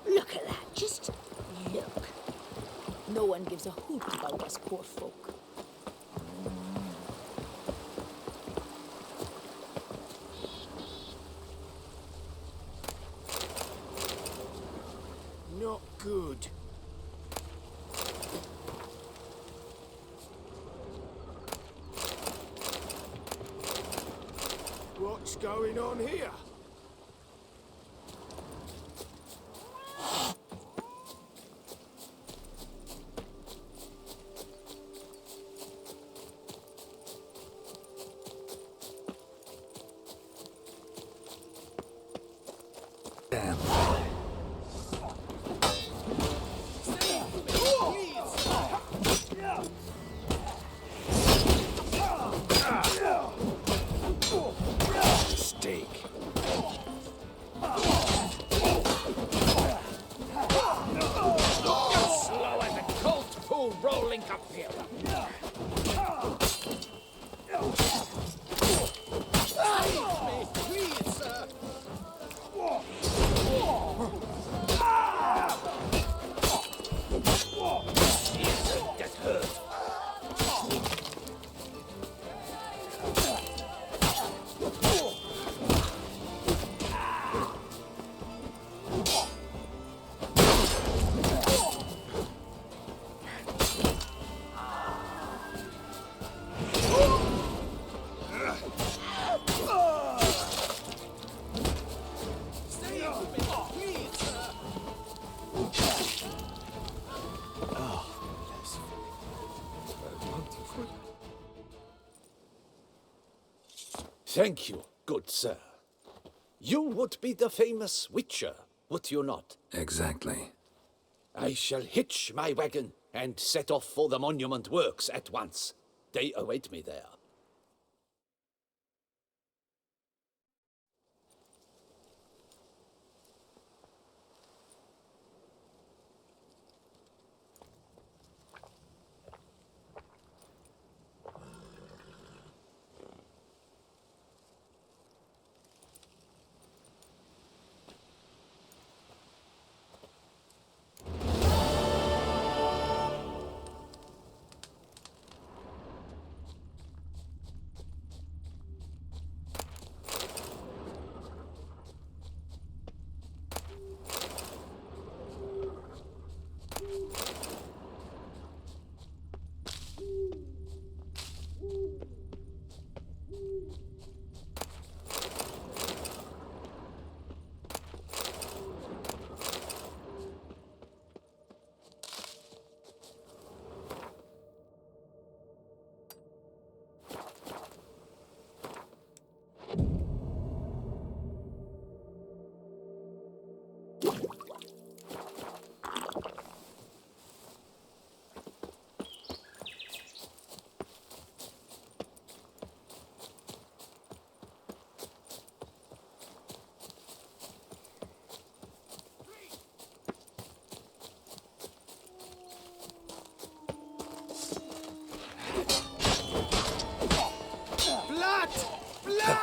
Look at that, just look. No one gives a hoot about us poor folk. Not good. What's going on here? Damn. Steak. Slow as a colt pool rolling uphill. Please, sir. That hurt. Thank you, good sir. You would be the famous witcher, would you not? Exactly. I shall hitch my wagon and set off for the monument works at once. They await me there.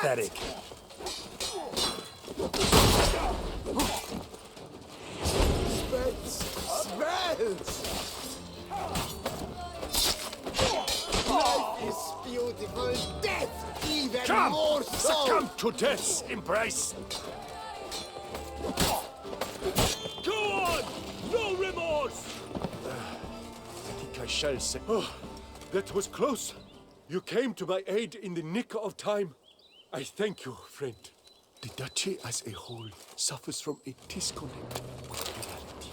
Pathetic. Smells! Life is beautiful, death even Come! more so! Succumb to death's embrace! Go on! No remorse! I think I shall say. Oh, that was close. You came to my aid in the nick of time. I thank you, friend. The duchy as a whole suffers from a disconnect with reality.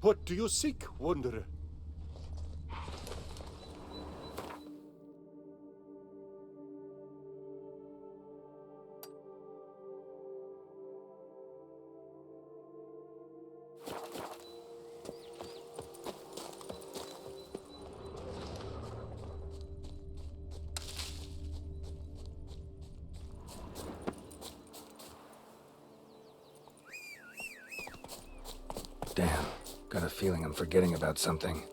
What do you seek, wanderer? Damn. Got a feeling I'm forgetting about something.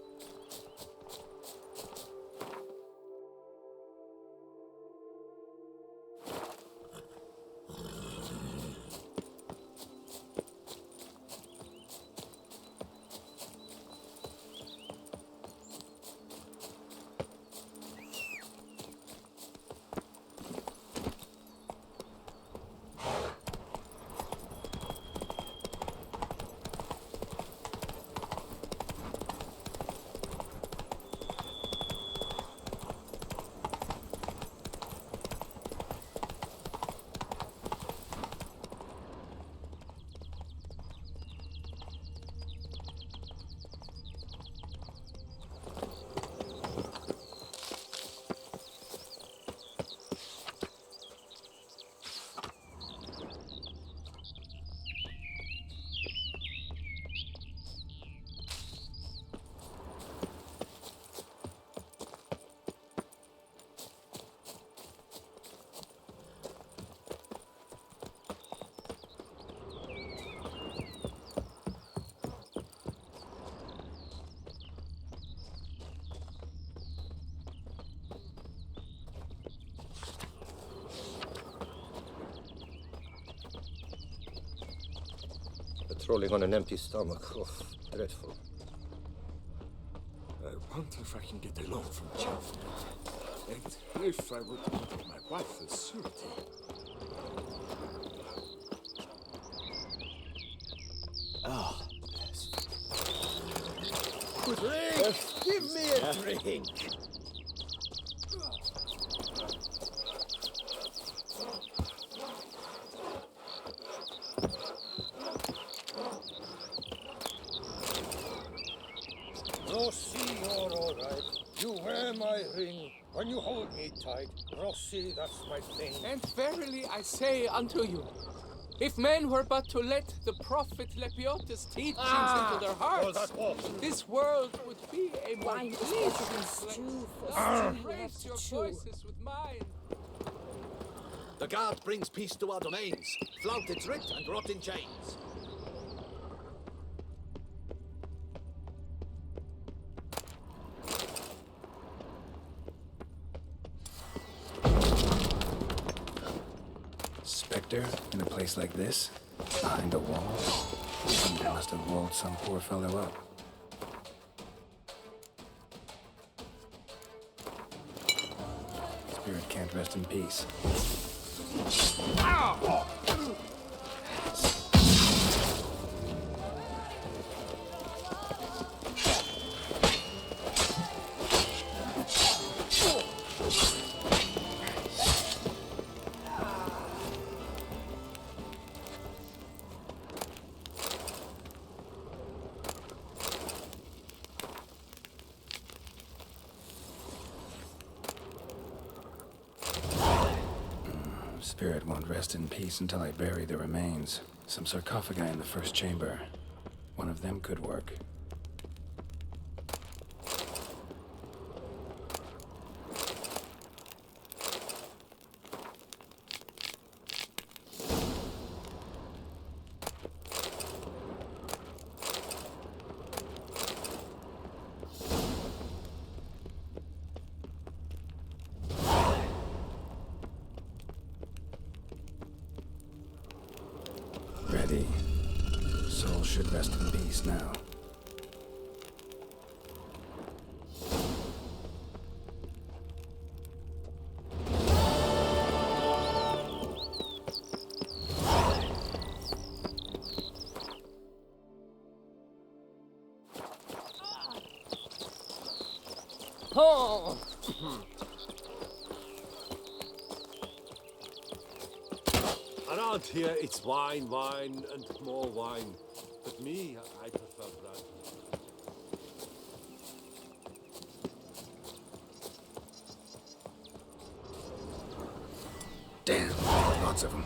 Patrolling on an empty stomach. Oh, dreadful. I wonder if I can get a loan from Jeff. And if I would give my wife as surety. Drink! Give me a drink! Rossi, you're all right. You wear my ring. When you hold me tight, Rossi, that's my thing. And verily I say unto you, if men were but to let the prophet Lepiota's teachings into their hearts, this world would be a more Wine is peaceful better than place. stew, for stew you have Raise to your chew. voices with mine. The guard brings peace to our domains. Flout its writ and rot in chains. Spectre in a place like this? Behind a wall? Somebody must have walled some poor fellow up. Spirit can't rest in peace. Spirit won't rest in peace until I bury the remains. Some sarcophagi in the first chamber. One of them could work. could rest in peace now. Oh! Around here, it's wine, wine, and more wine. But me, I prefer brandy. Damn, lots of them.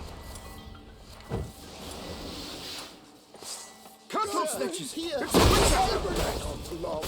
Control snitches! Here! It's not long.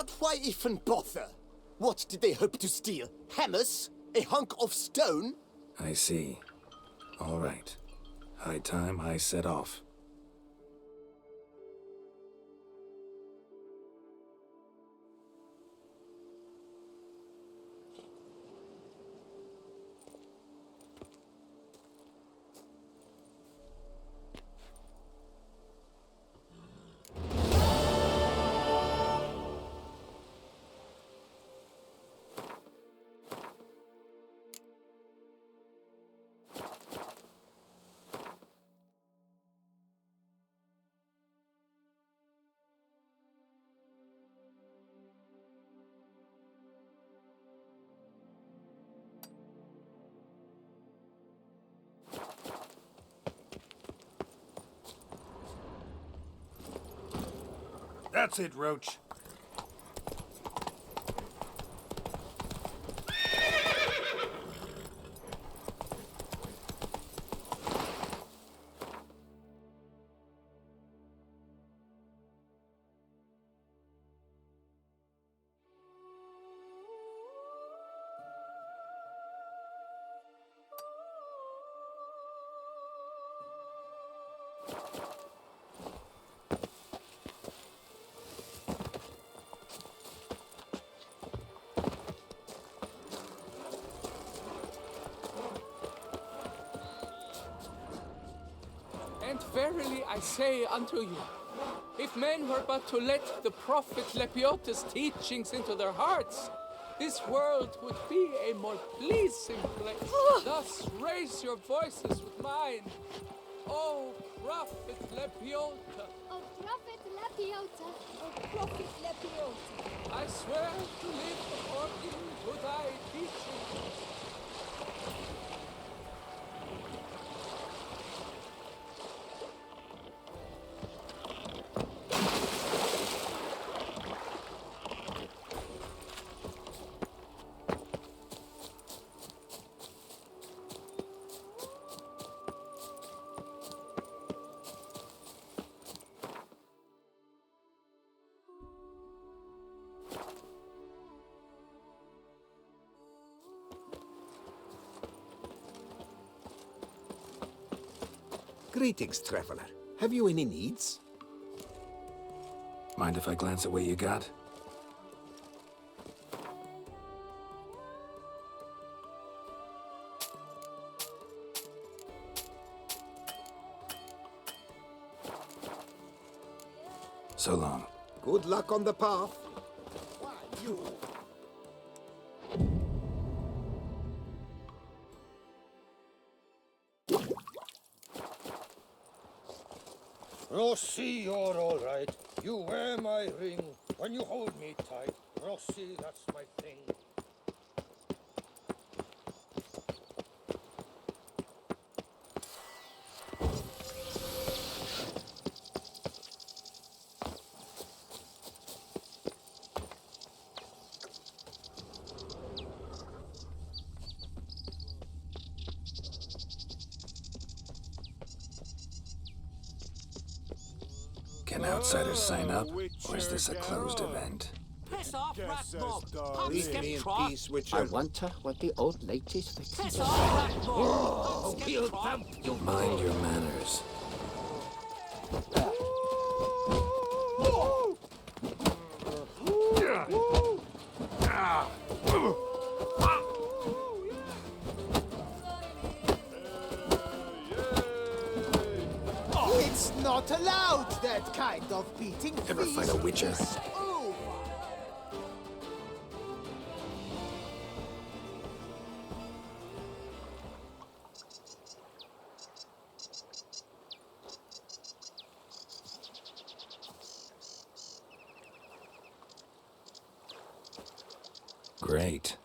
But why even bother? What did they hope to steal? Hammers? A hunk of stone? I see. All right. High time I set off. That's it, Roach. And verily I say unto you, if men were but to let the prophet Lepiotus' teachings into their hearts, this world would be a more pleasing place. Thus raise your voices with mine. O prophet Lepiota, O prophet Lepiota, O prophet Lepiota, I swear to live according to thy teachings. Greetings, traveler. Have you any needs? Mind if I glance at what you got? So long. Good luck on the path. Rossi, you're all right. You wear my ring when you hold me tight. Rossi, that's my thing. Can outsiders sign up, or is this a closed event? Piss off, rat mob! Hop, Leave skip, me in trot! peace, Witcher. I wonder what the old lady's fixing. Piss off, rat mob! Hop, skip, trot! Mind your manners. It's not allowed, that kind of beating. Ever fight a witcher? Oh. Great.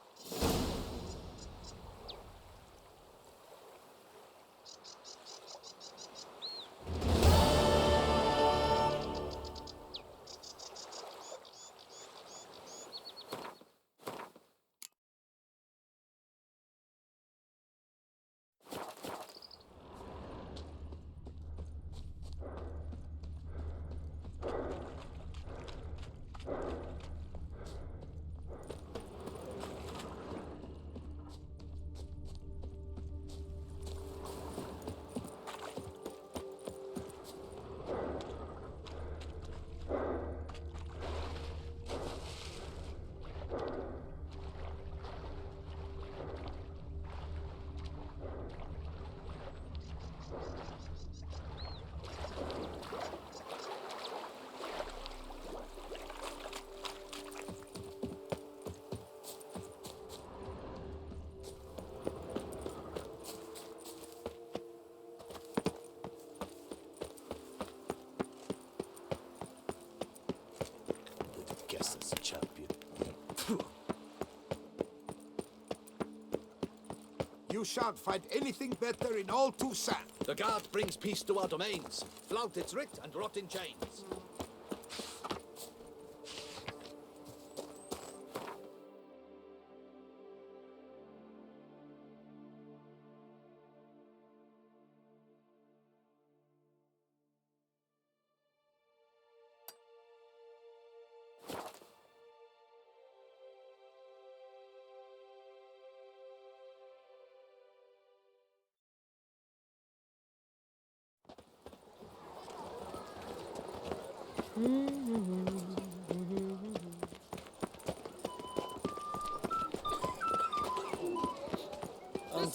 Guess that's a champion. You shan't find anything better in all Toussaint. The guard brings peace to our domains. Flout its writ and rot in chains.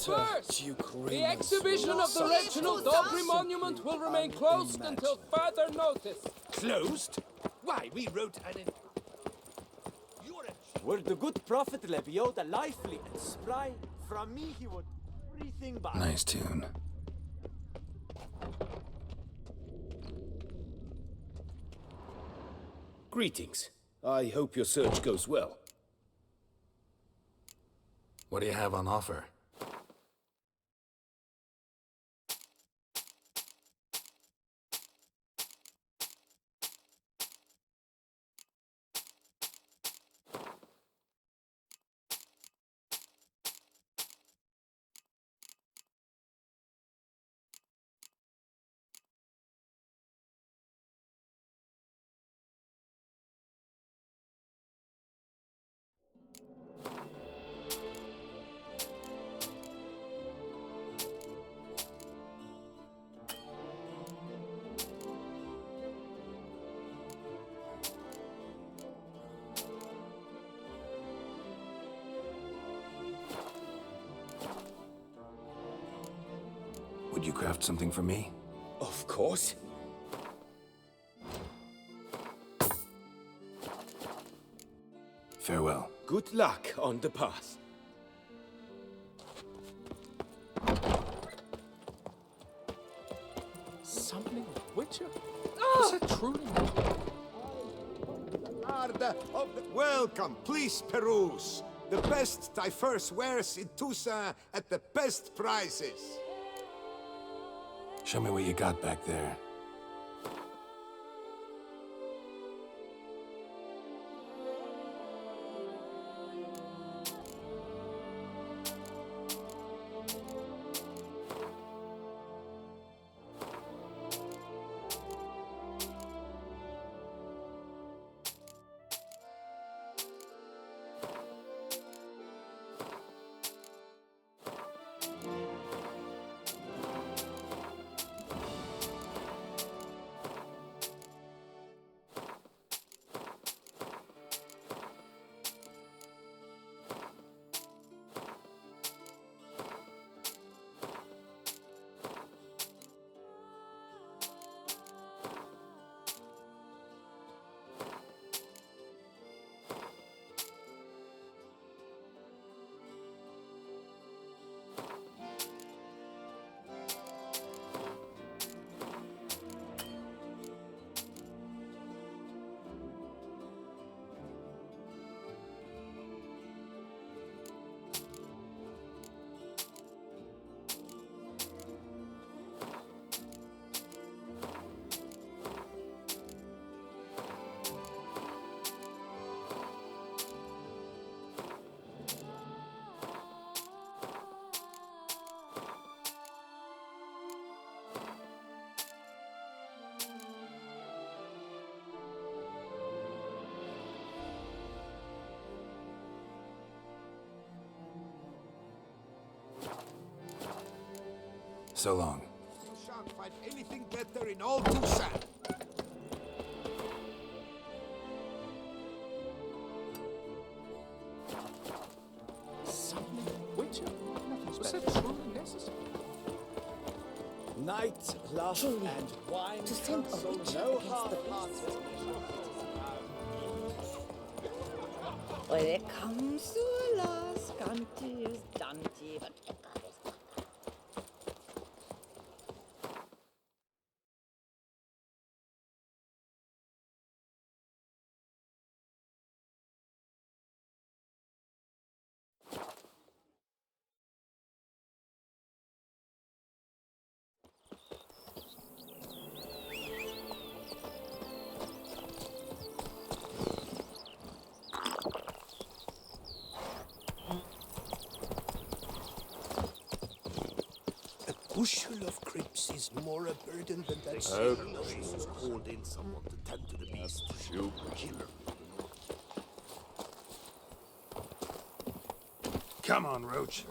First, the exhibition of the Reginald Aubrey Monument will remain closed until further notice. Closed? Why, we wrote an... Were the good prophet Lebioda lively and spry? From me he would everything by. Nice tune. Greetings. I hope your search goes well. What do you have on offer? Would you craft something for me? Of course. Farewell. Good luck on the path. Summoning a witcher? Is that truly? Welcome, please peruse. The best diverse wares in Tucson at the best prices. Show me what you got back there. So long. You shan't find anything better in all Tucson. Summoning a witcher? Was that truly necessary? Night, lust, and wine. To send a witcher no against hard the hearts. When it comes to last, Ganti is Dante, but Bushel of grapes is more a burden than that silly priest called in someone to tend to the beast. Killer. Come on, Roach.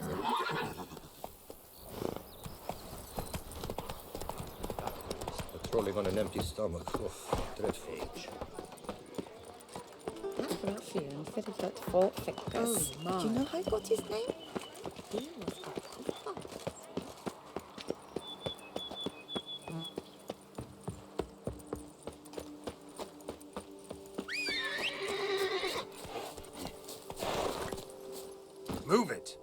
But Scrolling on an empty stomach. Oh, dreadful. I'm not feeling very good for fingers. Oh, Do you know how I got his name? He was a papa. Move it!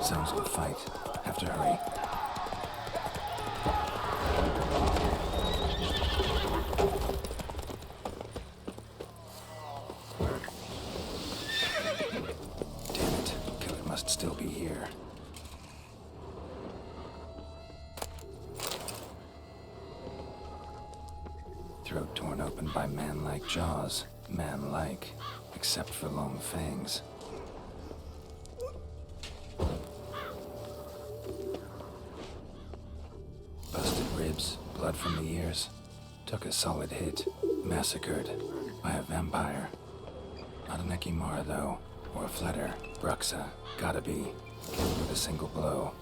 Sounds like a fight. Have to hurry. Damn it. Killer must still be here. Throat torn open by man-like jaws. Man-like, except for long fangs. Busted ribs, blood from the ears. Took a solid hit. Massacred by a vampire. Not an Ekimara, though, or a Fletter. Bruxa, gotta be. Killed with a single blow.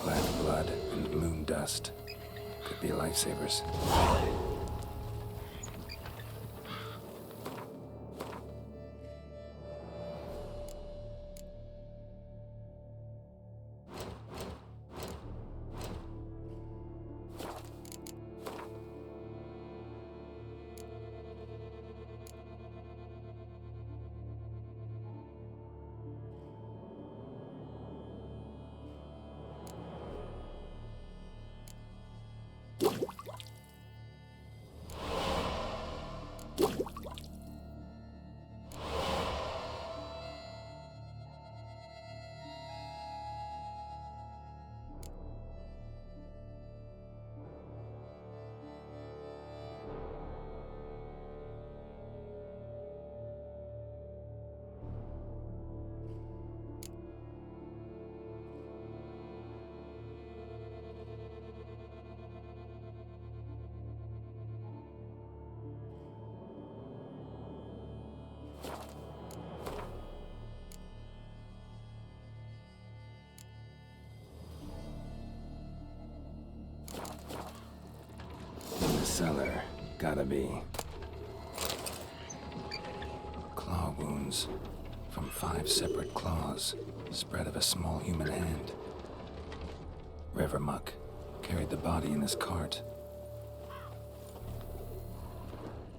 Black blood and moon dust. Could be lifesavers. Cellar, gotta be. Claw wounds from 5 separate claws, spread of a small human hand. River muck carried the body in his cart.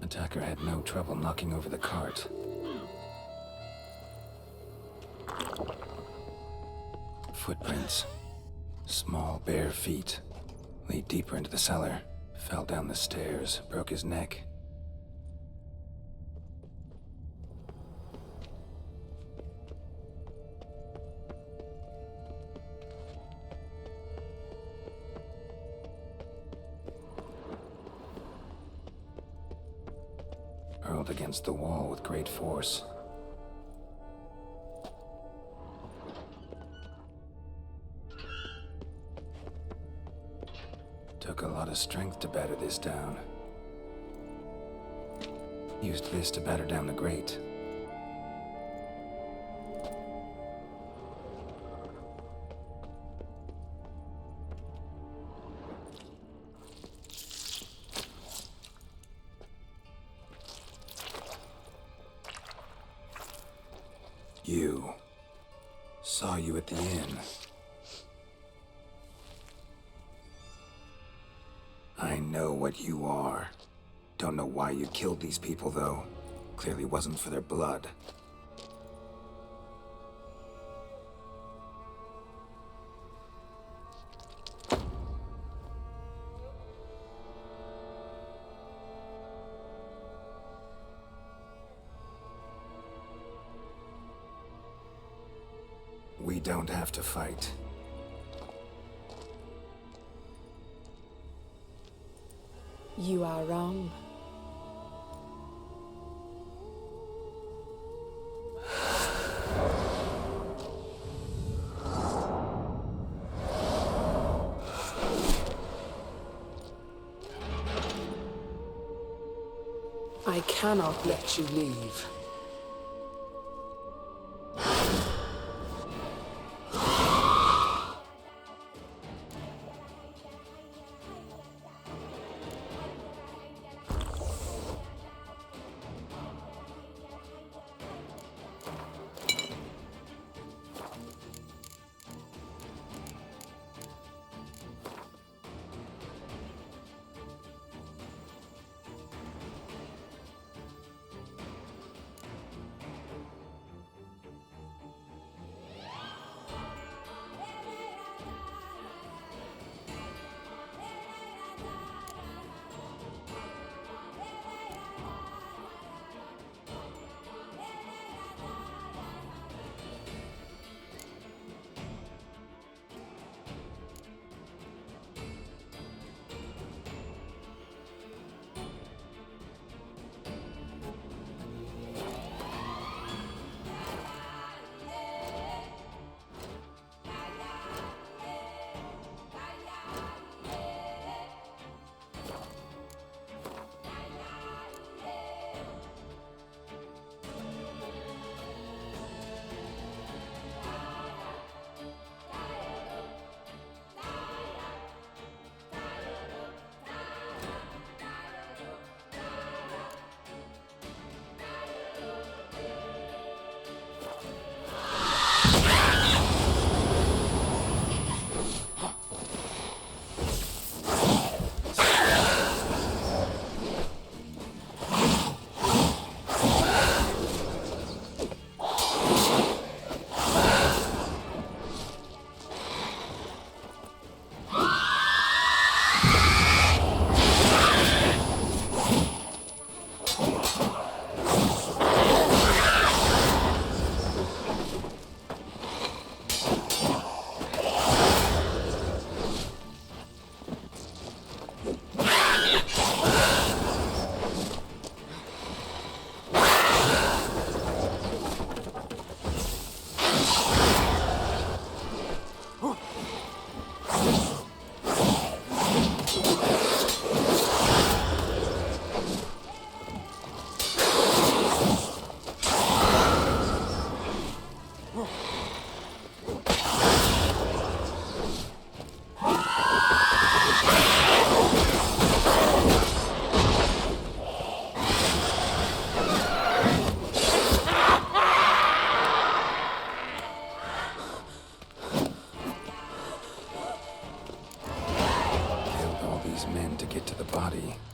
Attacker had no trouble knocking over the cart. Footprints, small bare feet, lead deeper into the cellar. Fell down the stairs, broke his neck. Hurled against the wall with great force. Took a lot of strength to batter this down. Used this to batter down the grate. Saw you at the inn. I know what you are. Don't know why you killed these people, though. Clearly wasn't for their blood. We don't have to fight. You are wrong. I cannot let you leave.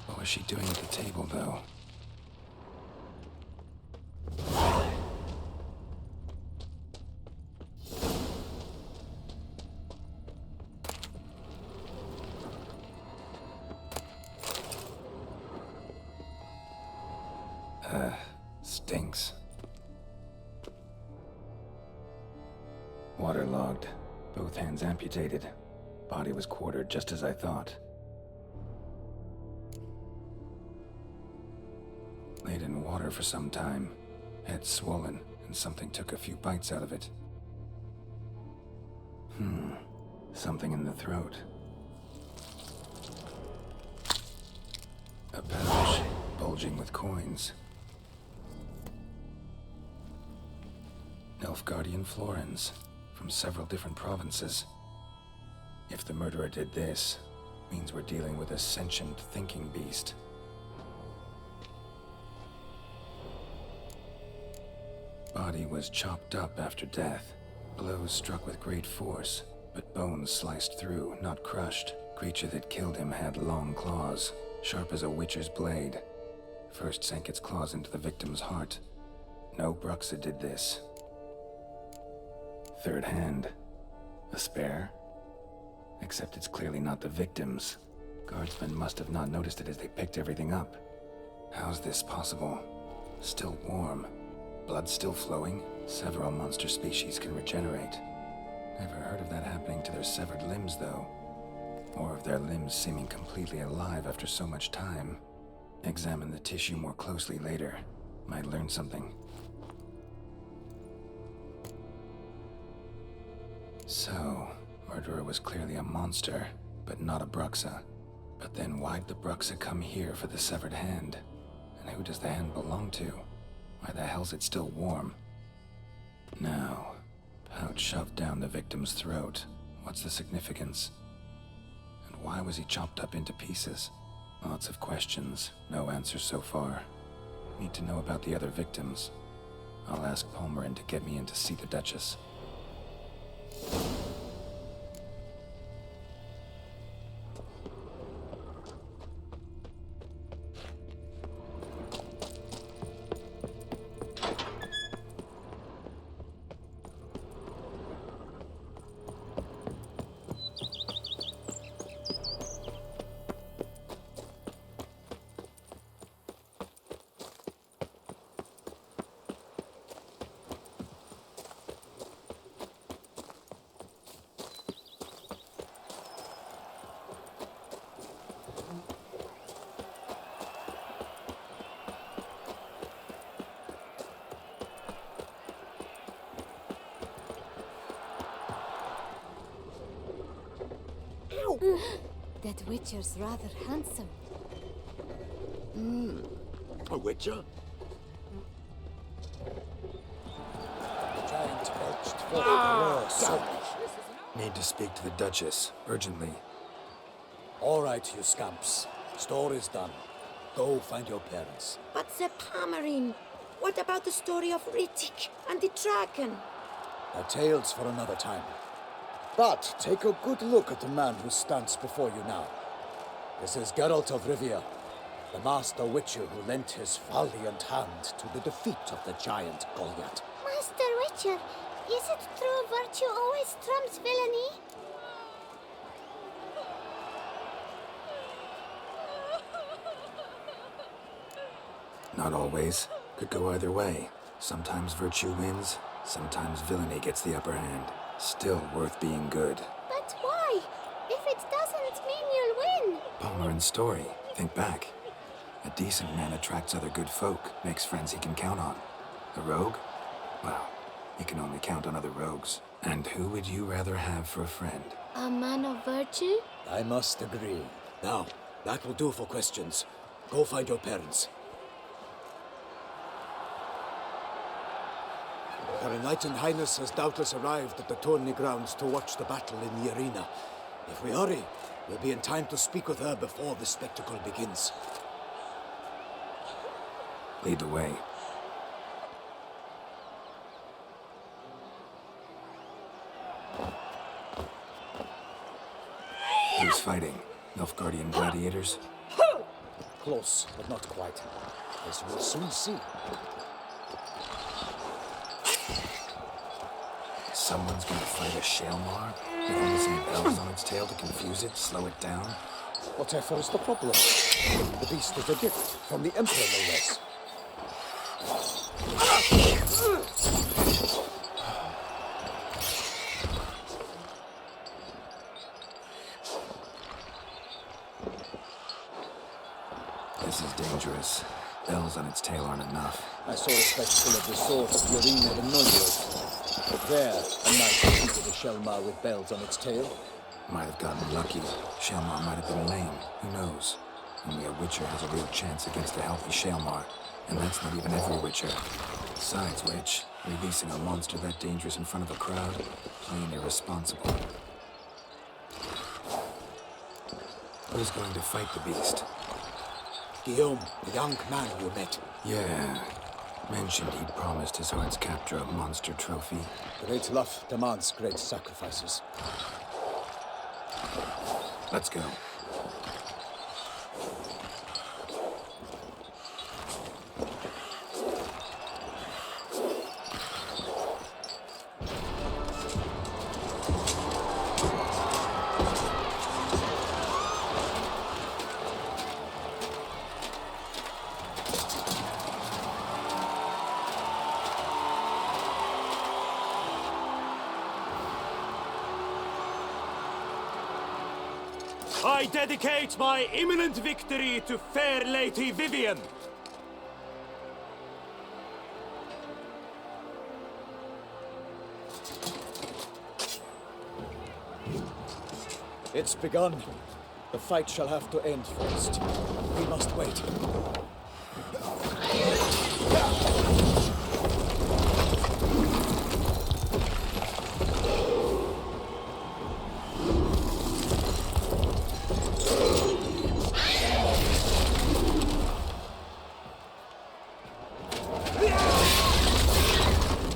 What was she doing at the table, though? Stinks. Waterlogged. Both hands amputated. Body was quartered just as I thought. Laid in water for some time. Head swollen, and something took a few bites out of it. Something in the throat. A pouch, bulging with coins. Nilfgaardian florins, from several different provinces. If the murderer did this, means we're dealing with a sentient thinking beast. Body was chopped up after death. Blows struck with great force, but bones sliced through, not crushed. Creature that killed him had long claws, sharp as a witcher's blade. First sank its claws into the victim's heart. No Bruxa did this. Third hand. A spare? Except it's clearly not the victim's. Guardsmen must have not noticed it as they picked everything up. How's this possible? Still warm. Blood still flowing? Several monster species can regenerate. Never heard of that happening to their severed limbs, though. Or of their limbs seeming completely alive after so much time. Examine the tissue more closely later. Might learn something. So, murderer was clearly a monster, but not a Bruxa. But then why'd the Bruxa come here for the severed hand? And who does the hand belong to? Why the hell's it still warm? Now, pouch shoved down the victim's throat. What's the significance? And why was he chopped up into pieces? Lots of questions, no answers so far. Need to know about the other victims. I'll ask Palmerin to get me in to see the Duchess. That witcher's rather handsome. A witcher? Giant belched forth raw sewage. Need to speak to the Duchess, urgently. All right, you scamps. Story's done. Go find your parents. But the Palmerin, what about the story of Rittik and the dragon? They're tales for another time. But take a good look at the man who stands before you now. This is Geralt of Rivia, the master witcher who lent his valiant hand to the defeat of the giant Goliath. Master Witcher, is it true virtue always trumps villainy? Not always. Could go either way. Sometimes virtue wins, sometimes villainy gets the upper hand. Still worth being good. But why? If it doesn't mean you'll win. Palmerin's story. Think back. A decent man attracts other good folk, makes friends he can count on. A rogue? Well, you can only count on other rogues. And who would you rather have for a friend? A man of virtue? I must agree. Now, that will do for questions. Go find your parents. Her Enlightened Highness has doubtless arrived at the tourney grounds to watch the battle in the arena. If we hurry, we'll be in time to speak with her before the spectacle begins. Lead the way. Who's fighting? Nilfgaardian gladiators? Close, but not quite. As we'll soon see. Someone's gonna fight a Shalmar? With only some bells on its tail to confuse it, slow it down? Whatever is the problem? The beast is a gift from the Emperor, no less. This is dangerous. Bells on its tail aren't enough. I saw a spectacle of the sort at the arena in Noyos. But there, a knight defeated a Shalmar with bells on its tail. Might have gotten lucky. Shalmar might have been lame. Who knows? Only a witcher has a real chance against a healthy Shalmar. And that's not even every witcher. Besides which, releasing a monster that dangerous in front of a crowd? Plain irresponsible. Who's going to fight the beast? Guillaume, the young man you met. Yeah. Mentioned he'd promised his heart's capture a monster trophy. Great love demands great sacrifices. Let's go. I dedicate my imminent victory to fair Lady Vivian. It's begun. The fight shall have to end first. We must wait.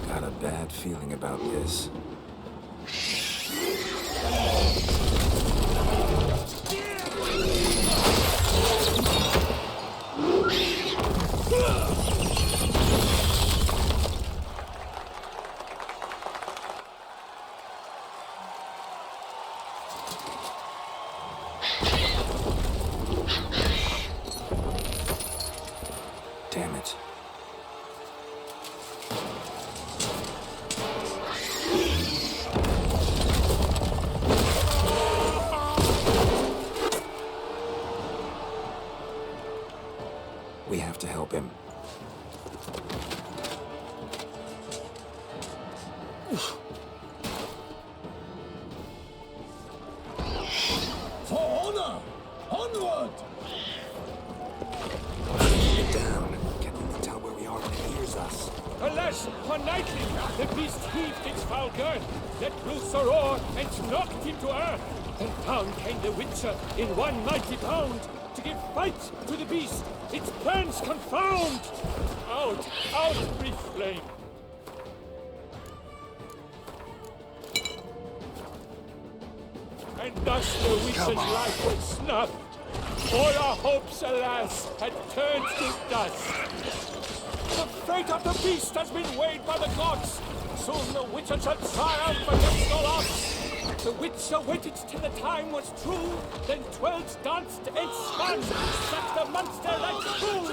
Got a bad feeling about this. Damn it. We have to help him. For honor! Onward! Get down. Can only tell where we are when he hears us. Alas, one nightly, the beast heaved its foul girth, let loose a roar, and knocked him to earth. And down came the Witcher in one mighty bound, to give fight to the beast, its plans confound. Out, out, brief flame. And thus the Witcher's life was snuffed. All our hopes, alas, had turned to dust. The fate of the beast has been weighed by the gods. Soon the Witcher shall triumph against all odds. The Witcher waited till the time was true, then twirled, danced, and spun, struck the monster like fool.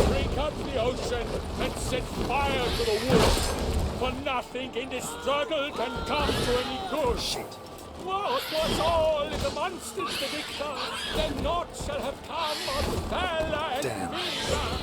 Break up the ocean and set fire to the woods. For nothing in this struggle can come to any good. Shit. What was all in the monsters the victor? Then naught shall have come of valor and vigor.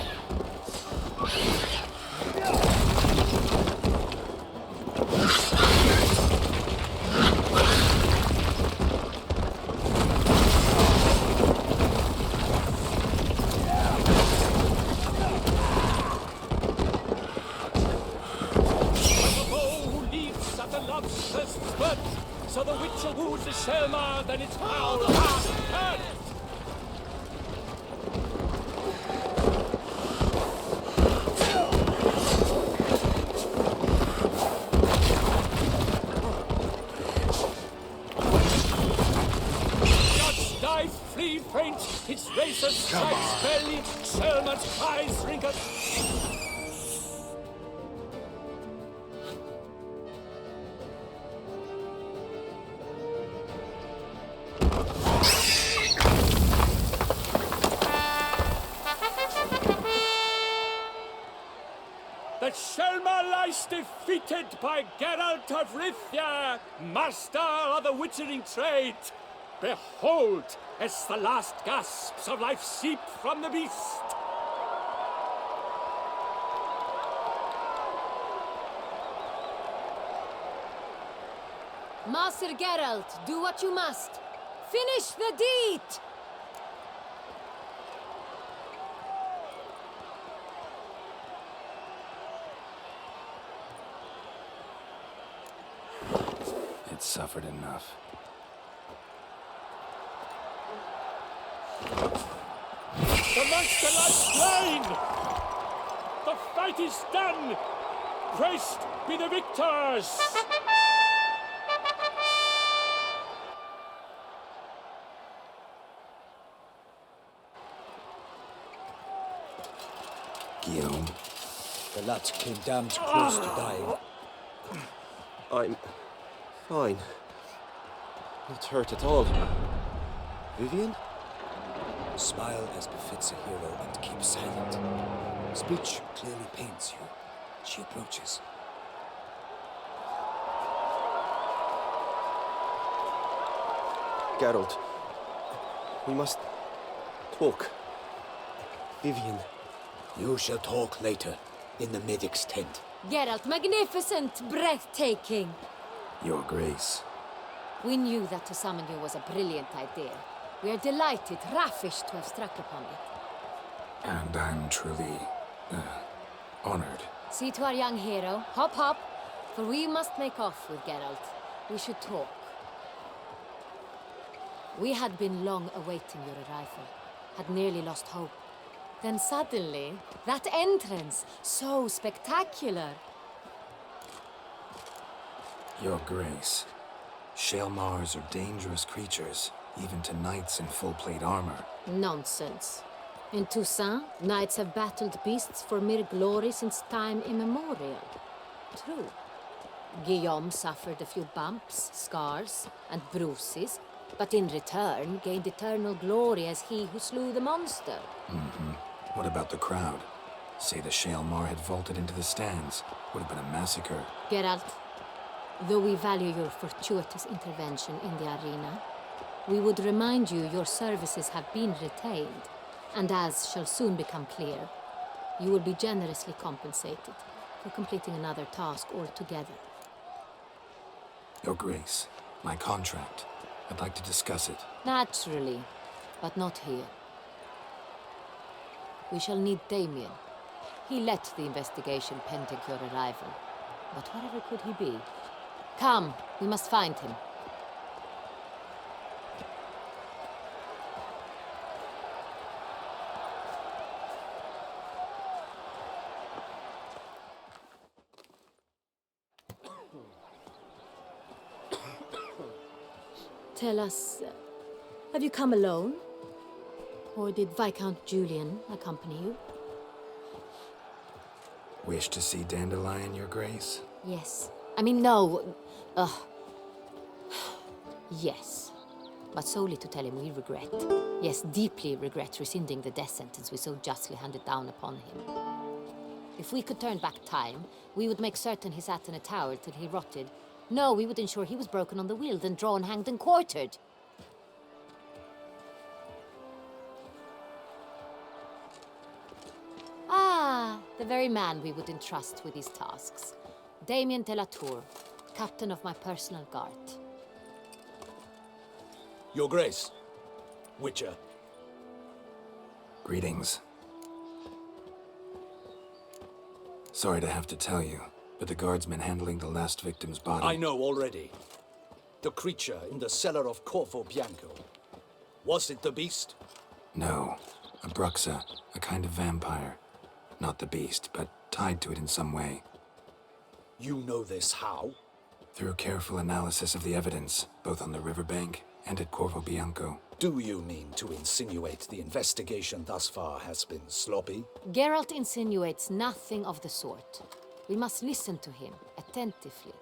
So the Witcher woos the Shelma, then its foul heart hurt. Gods die, flee, faint, its razor strikes belly, Shelma's eyes wrinkled. That Shelma lies defeated by Geralt of Rivia, master of the witchering trade. Behold, as the last gasps of life seep from the beast. Master Geralt, do what you must. Finish the deed! I'd suffered enough. The monster lies slain! The fight is done! Praised be the victors! Guillaume. The lad came damned close to dying. I'm fine. Not hurt at all. Vivian? Smile as befits a hero and keep silent. Speech clearly pains you. She approaches. Geralt, we must talk. Vivian. You shall talk later, in the medic's tent. Geralt, magnificent, breathtaking. Your Grace. We knew that to summon you was a brilliant idea. We are delighted, ravished to have struck upon it. And I'm truly, honored. See to our young hero. Hop, hop. For we must make off with Geralt. We should talk. We had been long awaiting your arrival. Had nearly lost hope. Then suddenly, that entrance, so spectacular. Your Grace. Shaelmars are dangerous creatures, even to knights in full-plate armor. Nonsense. In Toussaint, knights have battled beasts for mere glory since time immemorial. True. Guillaume suffered a few bumps, scars, and bruises, but in return gained eternal glory as he who slew the monster. What about the crowd? Say the Shaelmar had vaulted into the stands. Would have been a massacre. Geralt, though we value your fortuitous intervention in the arena, we would remind you your services have been retained, and as shall soon become clear, you will be generously compensated for completing another task altogether. Your Grace, my contract. I'd like to discuss it. Naturally, but not here. We shall need Damien. He led the investigation pending your arrival. But wherever could he be? Come, we must find him. Tell us, have you come alone? Or did Viscount Julian accompany you? Wish to see Dandelion, Your Grace? Yes. I mean, no. Yes. But solely to tell him we regret. Yes, deeply regret rescinding the death sentence we so justly handed down upon him. If we could turn back time, we would make certain he sat in a tower till he rotted. No, we would ensure he was broken on the wheel, then drawn, hanged, and quartered. Ah, the very man we would entrust with these tasks. Damien de la Tour, captain of my personal guard. Your Grace, Witcher. Greetings. Sorry to have to tell you, but the guardsmen handling the last victim's body... I know already. The creature in the cellar of Corvo Bianco. Was it the beast? No, a bruxa, a kind of vampire. Not the beast, but tied to it in some way. You know this how? Through careful analysis of the evidence, both on the riverbank and at Corvo Bianco. Do you mean to insinuate the investigation thus far has been sloppy? Geralt insinuates nothing of the sort. We must listen to him attentively.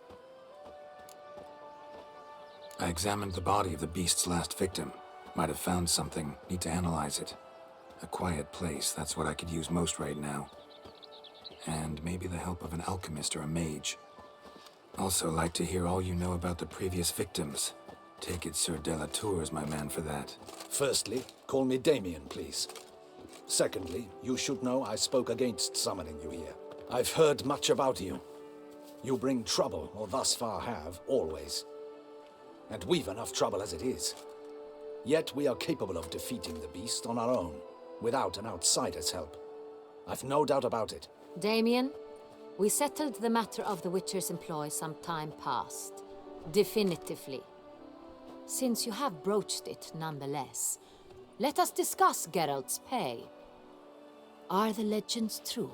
I examined the body of the beast's last victim. Might have found something. Need to analyze it. A quiet place, that's what I could use most right now. And maybe the help of an alchemist or a mage. Also like to hear all you know about the previous victims. Take it Sir de la Tour is my man for that. Firstly, call me Damien, please. Secondly, you should know I spoke against summoning you here. I've heard much about you. You bring trouble, or thus far have, always. And we've enough trouble as it is. Yet we are capable of defeating the beast on our own, without an outsider's help. I've no doubt about it. Damien, we settled the matter of the Witcher's employ some time past. Definitively. Since you have broached it nonetheless, let us discuss Geralt's pay. Are the legends true?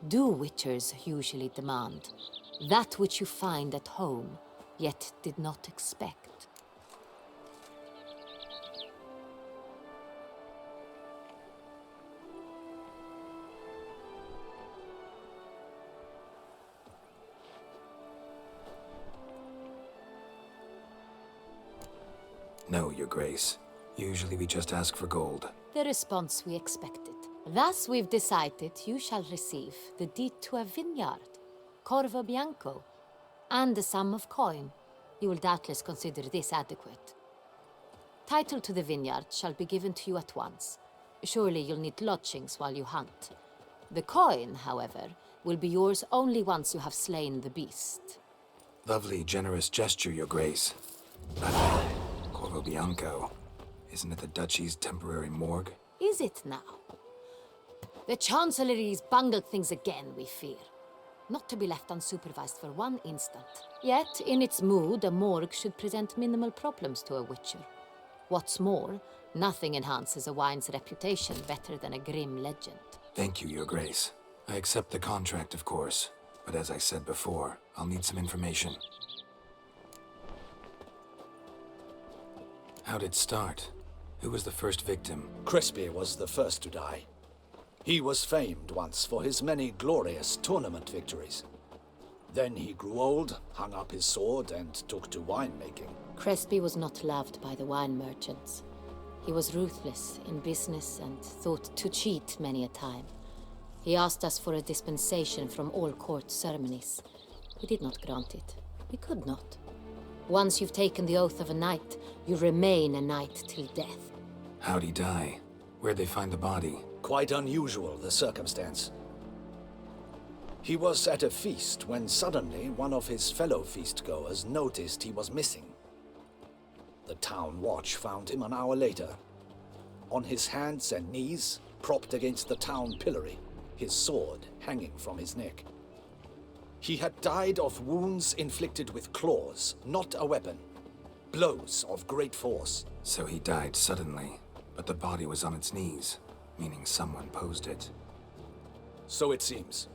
Do witchers usually demand that which you find at home, yet did not expect? No, Your Grace. Usually we just ask for gold. The response we expected. Thus we've decided you shall receive the deed to a vineyard, Corvo Bianco, and the sum of coin. You will doubtless consider this adequate. Title to the vineyard shall be given to you at once. Surely you'll need lodgings while you hunt. The coin, however, will be yours only once you have slain the beast. Lovely, generous gesture, Your Grace. But Corvo Bianco, isn't it the Duchy's temporary morgue? Is it now? The Chancellery's bungled things again, we fear. Not to be left unsupervised for one instant. Yet, in its mood, a morgue should present minimal problems to a witcher. What's more, nothing enhances a wine's reputation better than a grim legend. Thank you, Your Grace. I accept the contract, of course. But as I said before, I'll need some information. How'd it start? Who was the first victim? Crespi was the first to die. He was famed once for his many glorious tournament victories. Then he grew old, hung up his sword, and took to winemaking. Crespi was not loved by the wine merchants. He was ruthless in business and thought to cheat many a time. He asked us for a dispensation from all court ceremonies. We did not grant it. We could not. Once you've taken the oath of a knight, you remain a knight till death. How'd he die? Where'd they find the body? Quite unusual, the circumstance. He was at a feast when suddenly one of his fellow feastgoers noticed he was missing. The town watch found him an hour later, on his hands and knees, propped against the town pillory, his sword hanging from his neck. He had died of wounds inflicted with claws, not a weapon. Blows of great force. So he died suddenly, but the body was on its knees, meaning someone posed it. So it seems.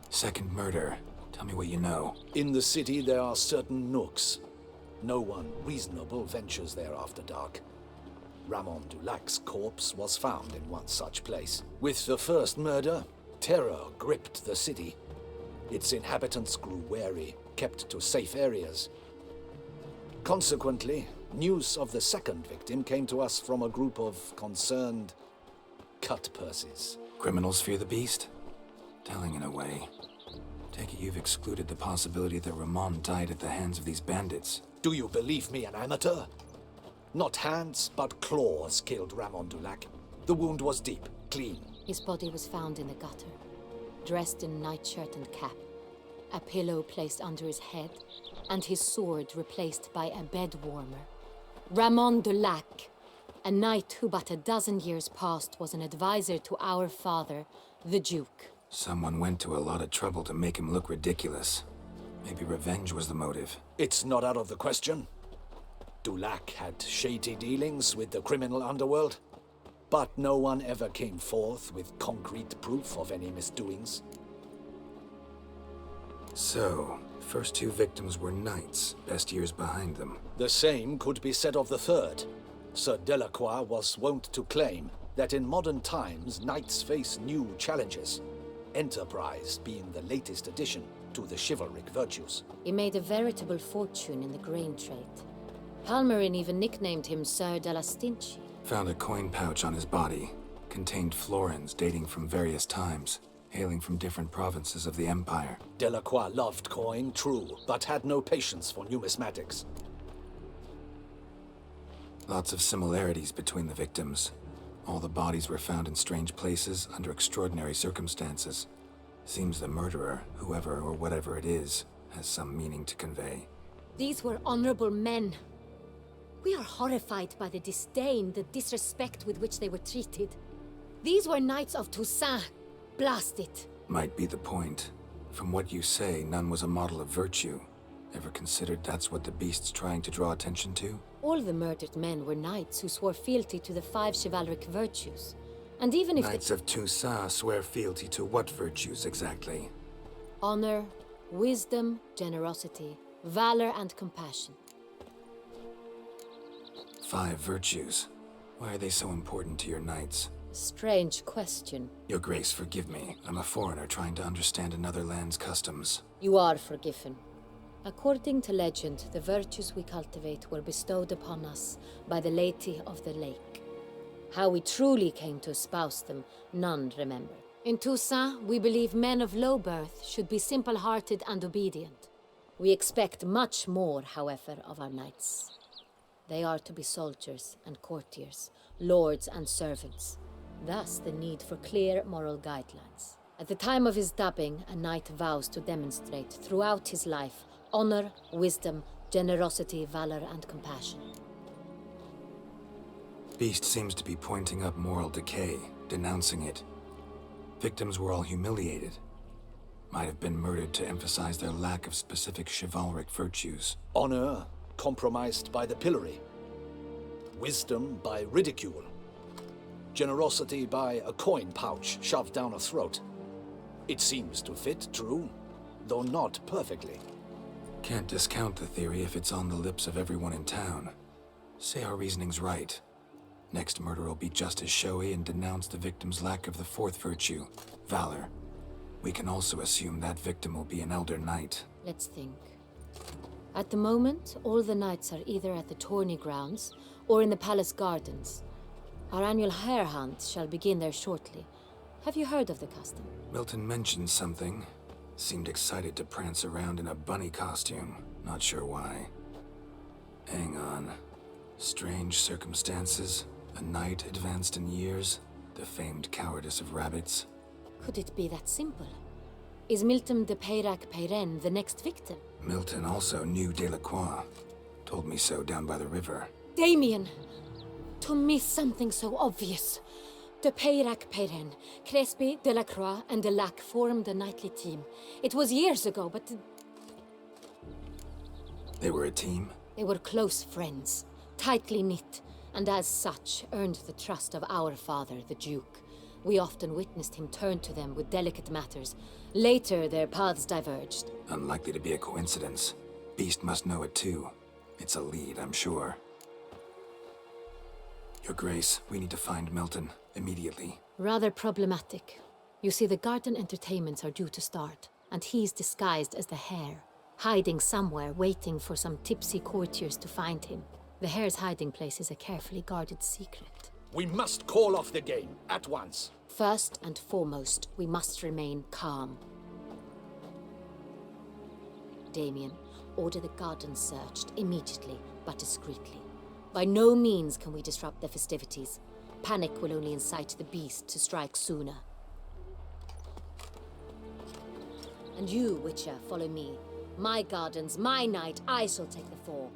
Second murder. Tell me what you know. In the city there are certain nooks. No one reasonable ventures there after dark. Ramon Dulac's corpse was found in one such place. With the first murder, terror gripped the city. Its inhabitants grew wary, kept to safe areas. Consequently, news of the second victim came to us from a group of concerned cut-purses. Criminals fear the beast? Telling in a way. Take it you've excluded the possibility that Ramon died at the hands of these bandits. Do you believe me an amateur? Not hands, but claws killed Ramon Dulac. The wound was deep, clean. His body was found in the gutter, dressed in nightshirt and cap, a pillow placed under his head, and his sword replaced by a bed warmer. Ramon Dulac, a knight who but a dozen years past was an advisor to our father, the Duke. Someone went to a lot of trouble to make him look ridiculous. Maybe revenge was the motive. It's not out of the question. Dulac had shady dealings with the criminal underworld, but no one ever came forth with concrete proof of any misdoings. So, first two victims were knights, best years behind them. The same could be said of the third. Sir Delacroix was wont to claim that in modern times knights face new challenges, enterprise being the latest addition to the chivalric virtues. He made a veritable fortune in the grain trade. Palmerin even nicknamed him Sir de la Stinchi. Found a coin pouch on his body. Contained florins dating from various times, hailing from different provinces of the Empire. Delacroix loved coin, true, but had no patience for numismatics. Lots of similarities between the victims. All the bodies were found in strange places under extraordinary circumstances. Seems the murderer, whoever or whatever it is, has some meaning to convey. These were honorable men. We are horrified by the disdain, the disrespect with which they were treated. These were knights of Toussaint. Blast it. Might be the point. From what you say, none was a model of virtue. Ever considered that's what the beast's trying to draw attention to? All the murdered men were knights who swore fealty to the 5 chivalric virtues. And even if Knights of Toussaint swear fealty to what virtues exactly? honor, wisdom, generosity, valor, and compassion. 5 virtues. Why are they so important to your knights? Strange question. Your Grace, forgive me. I'm a foreigner trying to understand another land's customs. You are forgiven. According to legend, the virtues we cultivate were bestowed upon us by the Lady of the Lake. How we truly came to espouse them, none remember. In Toussaint, we believe men of low birth should be simple-hearted and obedient. We expect much more, however, of our knights. They are to be soldiers and courtiers, lords and servants. Thus, the need for clear moral guidelines. At the time of his dubbing, a knight vows to demonstrate throughout his life honor, wisdom, generosity, valor, and compassion. Beast seems to be pointing up moral decay, denouncing it. Victims were all humiliated. Might have been murdered to emphasize their lack of specific chivalric virtues. Honor compromised by the pillory. Wisdom by ridicule. Generosity by a coin pouch shoved down a throat. It seems to fit, true, though not perfectly. Can't discount the theory if it's on the lips of everyone in town. Say our reasoning's right. Next murder will be just as showy and denounce the victim's lack of the 4th virtue, valor. We can also assume that victim will be an elder knight. Let's think. At the moment, all the knights are either at the tourney grounds or in the palace gardens. Our annual hare hunt shall begin there shortly. Have you heard of the custom? Milton mentioned something. Seemed excited to prance around in a bunny costume. Not sure why. Hang on. Strange circumstances. A knight advanced in years. The famed cowardice of rabbits. Could it be that simple? Is Milton de Peyrac-Peyren the next victim? Milton also knew Delacroix. Told me so down by the river. Damien! To miss something so obvious. De Peyrac-Peyren, Crespi, Delacroix, and Delac formed a knightly team. It was years ago, but... They were a team? They were close friends, tightly knit, and as such earned the trust of our father, the Duke. We often witnessed him turn to them with delicate matters. Later, their paths diverged. Unlikely to be a coincidence. Beast must know it too. It's a lead, I'm sure. Your Grace, we need to find Milton. Immediately. Rather problematic. You see, the garden entertainments are due to start, and he's disguised as the hare, hiding somewhere, waiting for some tipsy courtiers to find him. The hare's hiding place is a carefully guarded secret. We must call off the game, at once. First and foremost, we must remain calm. Damien, order the garden searched immediately, but discreetly. By no means can we disrupt the festivities. Panic will only incite the beast to strike sooner. And you, Witcher, follow me. My gardens, my night, I shall take the fall.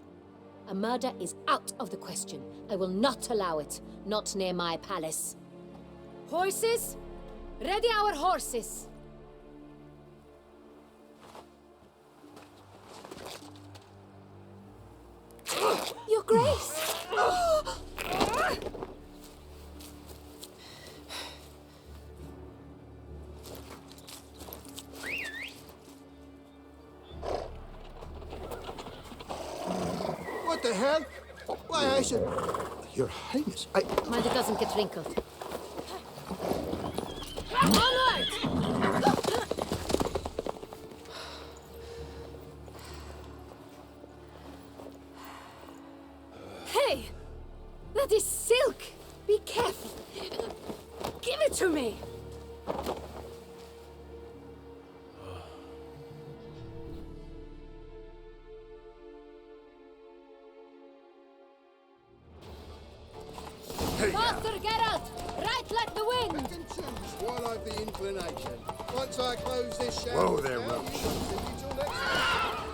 A murder is out of the question. I will not allow it. Not near my palace. Horses? Ready our horses! Your Grace! What the hell? Why, I should... Your Highness, Mind it doesn't get wrinkled. Onward! Hey! That is silk! Be careful! Give it to me! Faster, Geralt! Right like the wind! I can choose while I've the inclination. Once I close this shadow... Whoa there, Roach. Till next time.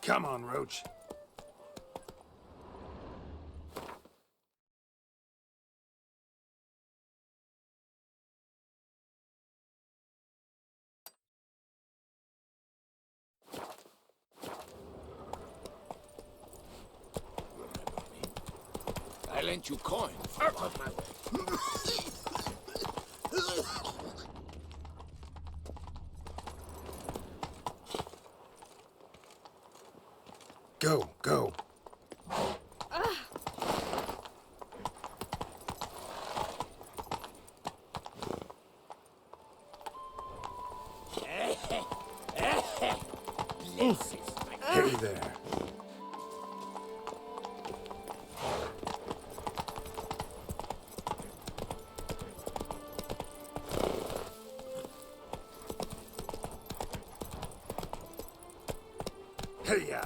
Come on, Roach. I lent you coin. Out of my way. Go, go. Hey there. Hey-ya.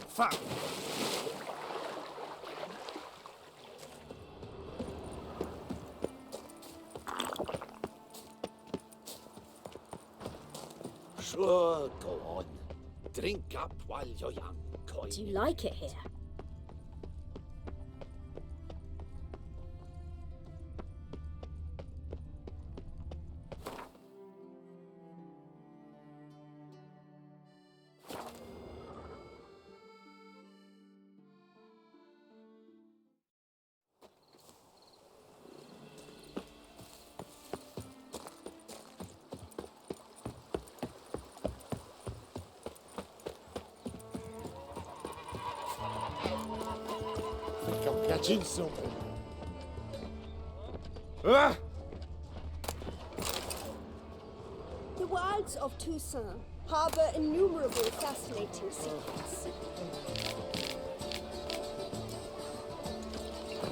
Fuck. Sure, go on. Drink up while you're young, coin. Do you like it here? I'm catching something. Ah! The wilds of Toussaint harbor innumerable fascinating secrets.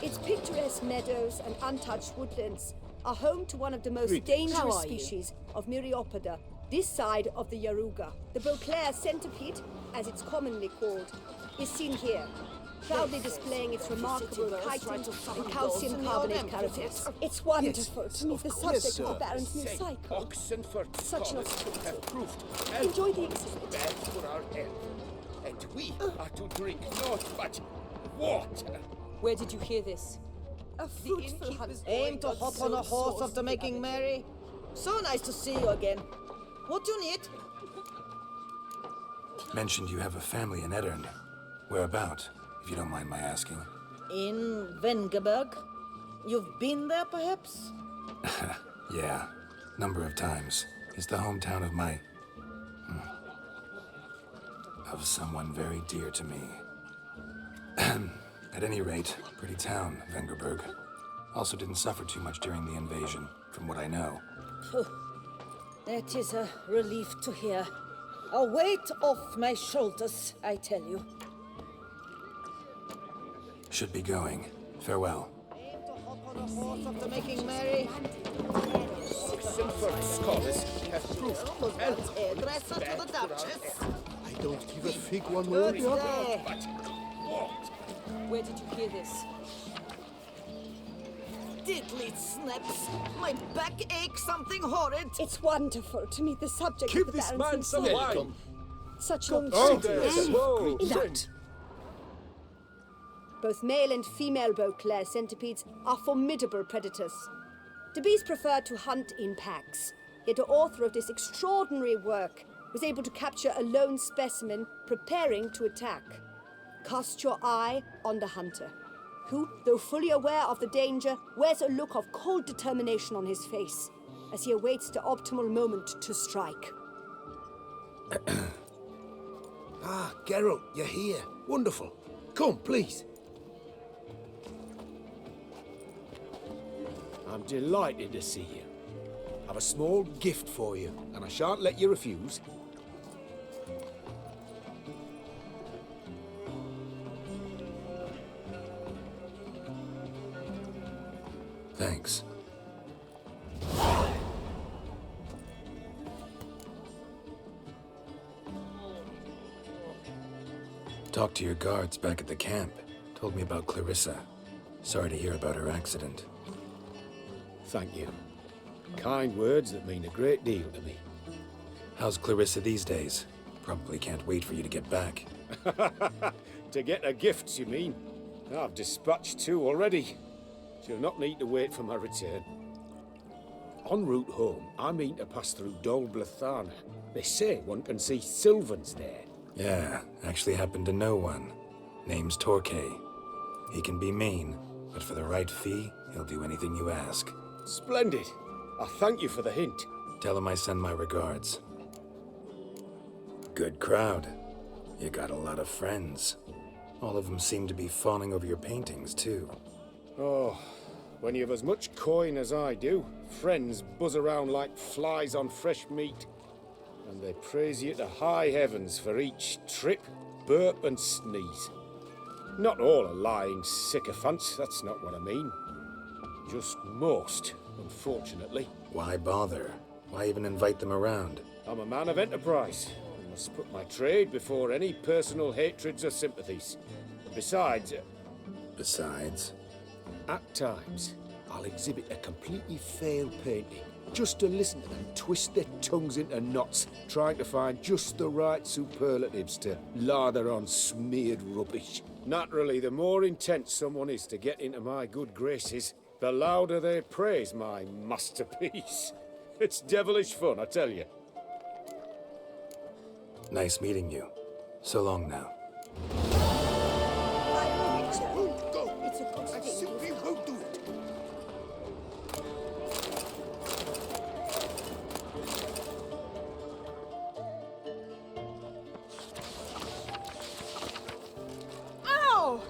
Its picturesque meadows and untouched woodlands are home to one of the most dangerous species of Myriapoda this side of the Yaruga. The Beauclair centipede, as it's commonly called, is seen here, proudly displaying its remarkable chitin and calcium carbonate carapace. It's wonderful to meet the subject of the Baron's new cycle. Such an opportunity. Enjoy the exhibit. Bad for our health. And we are to drink naught but water. Where did you hear this? A fruitful hunt. Aim to hop on a horse after making merry. So nice to see you again. What do you need? Mentioned you have a family in Eddern. Whereabout, if you don't mind my asking? In Vengerberg. You've been there, perhaps? Yeah, number of times. It's the hometown of my... of someone very dear to me. At any rate, pretty town, Vengerberg. Also didn't suffer too much during the invasion, from what I know. Phew. That is a relief to hear. A weight off my shoulders, I tell you. Should be going. Farewell. Aim to hop on a horse after making merry. Oxenford scholars have proved health Hairdresser to the Duchess. I don't give a fig one way or Good the other. day. but what? Where did you hear this? Diddly snaps. My back aches something horrid. It's wonderful to meet the subject Give of the this Baron's man new some cycle. wine. Such an Oh, opportunity. there's whoa. That. Both male and female Beauclair centipedes are formidable predators. The bees prefer to hunt in packs, yet the author of this extraordinary work was able to capture a lone specimen preparing to attack. Cast your eye on the hunter, who, though fully aware of the danger, wears a look of cold determination on his face as he awaits the optimal moment to strike. Ah, Geralt, you're here. Wonderful. Come, please. I'm delighted to see you. I've a small gift for you, and I shan't let you refuse. Thanks. Talked to your guards back at the camp. Told me about Clarissa. Sorry to hear about her accident. Thank you. Kind words that mean a great deal to me. How's Clarissa these days? Probably can't wait for you to get back. To get her gifts, you mean? I've dispatched 2 already. She'll not need to wait for my return. En route home, I mean to pass through Dol Blathan. They say one can see Sylvans there. Yeah, actually happen to know one. Name's Torquay. He can be mean, but for the right fee, he'll do anything you ask. Splendid. I thank you for the hint. Tell him I send my regards. Good crowd. You got a lot of friends. All of them seem to be fawning over your paintings, too. Oh, when you have as much coin as I do, friends buzz around like flies on fresh meat. And they praise you to high heavens for each trip, burp and sneeze. Not all are lying sycophants, that's not what I mean. Just most, unfortunately. Why bother? Why even invite them around? I'm a man of enterprise. I must put my trade before any personal hatreds or sympathies. Besides... Besides? At times, I'll exhibit a completely failed painting, just to listen to them twist their tongues into knots, trying to find just the right superlatives to lather on smeared rubbish. Naturally, the more intent someone is to get into my good graces, the louder they praise my masterpiece. It's devilish fun, I tell you. Nice meeting you. So long now. It's a good thing. Simply won't do it. Ow!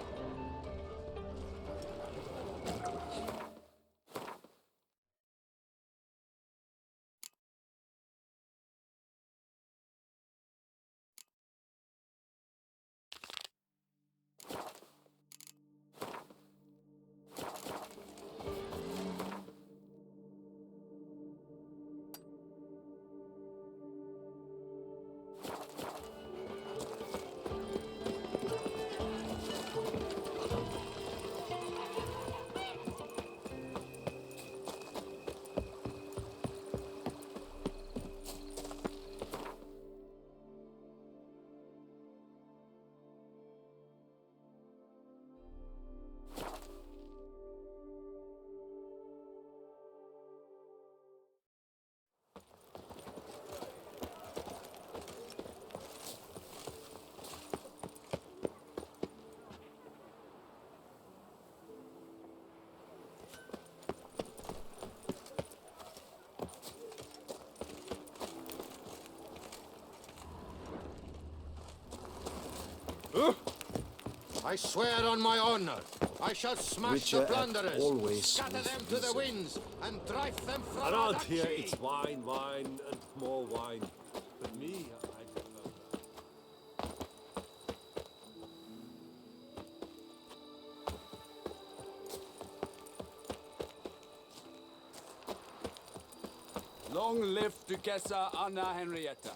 I swear on my honor, I shall smash the plunderers, always scatter them to the winds, and drive them from our Around here, duchy. it's wine, wine, and more wine. But me, I prefer... Long live Duchessa Anna Henrietta.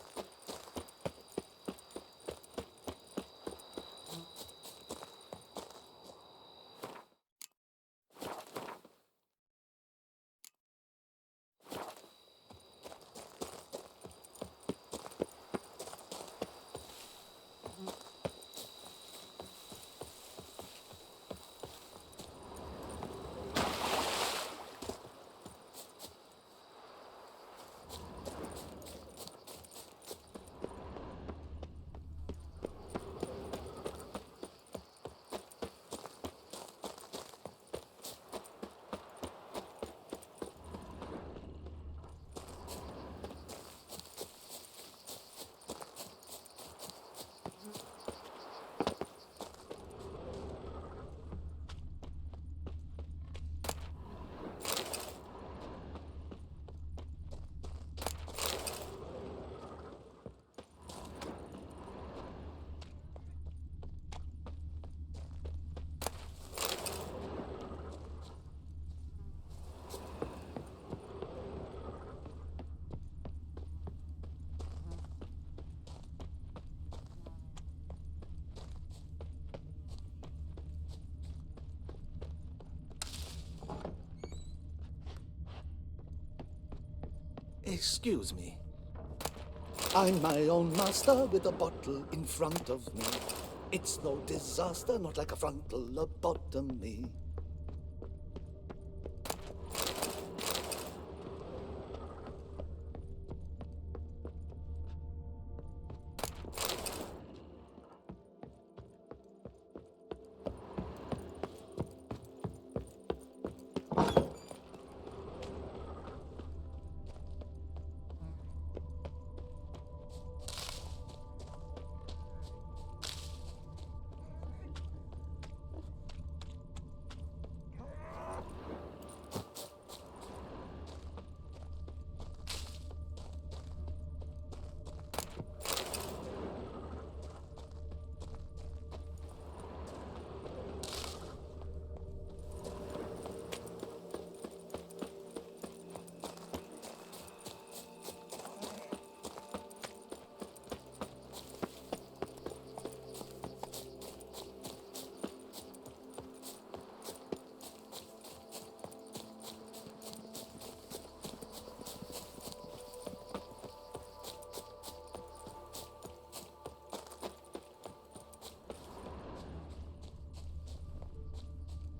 Excuse me. I'm my own master with a bottle in front of me. It's no disaster, not like a frontal lobotomy.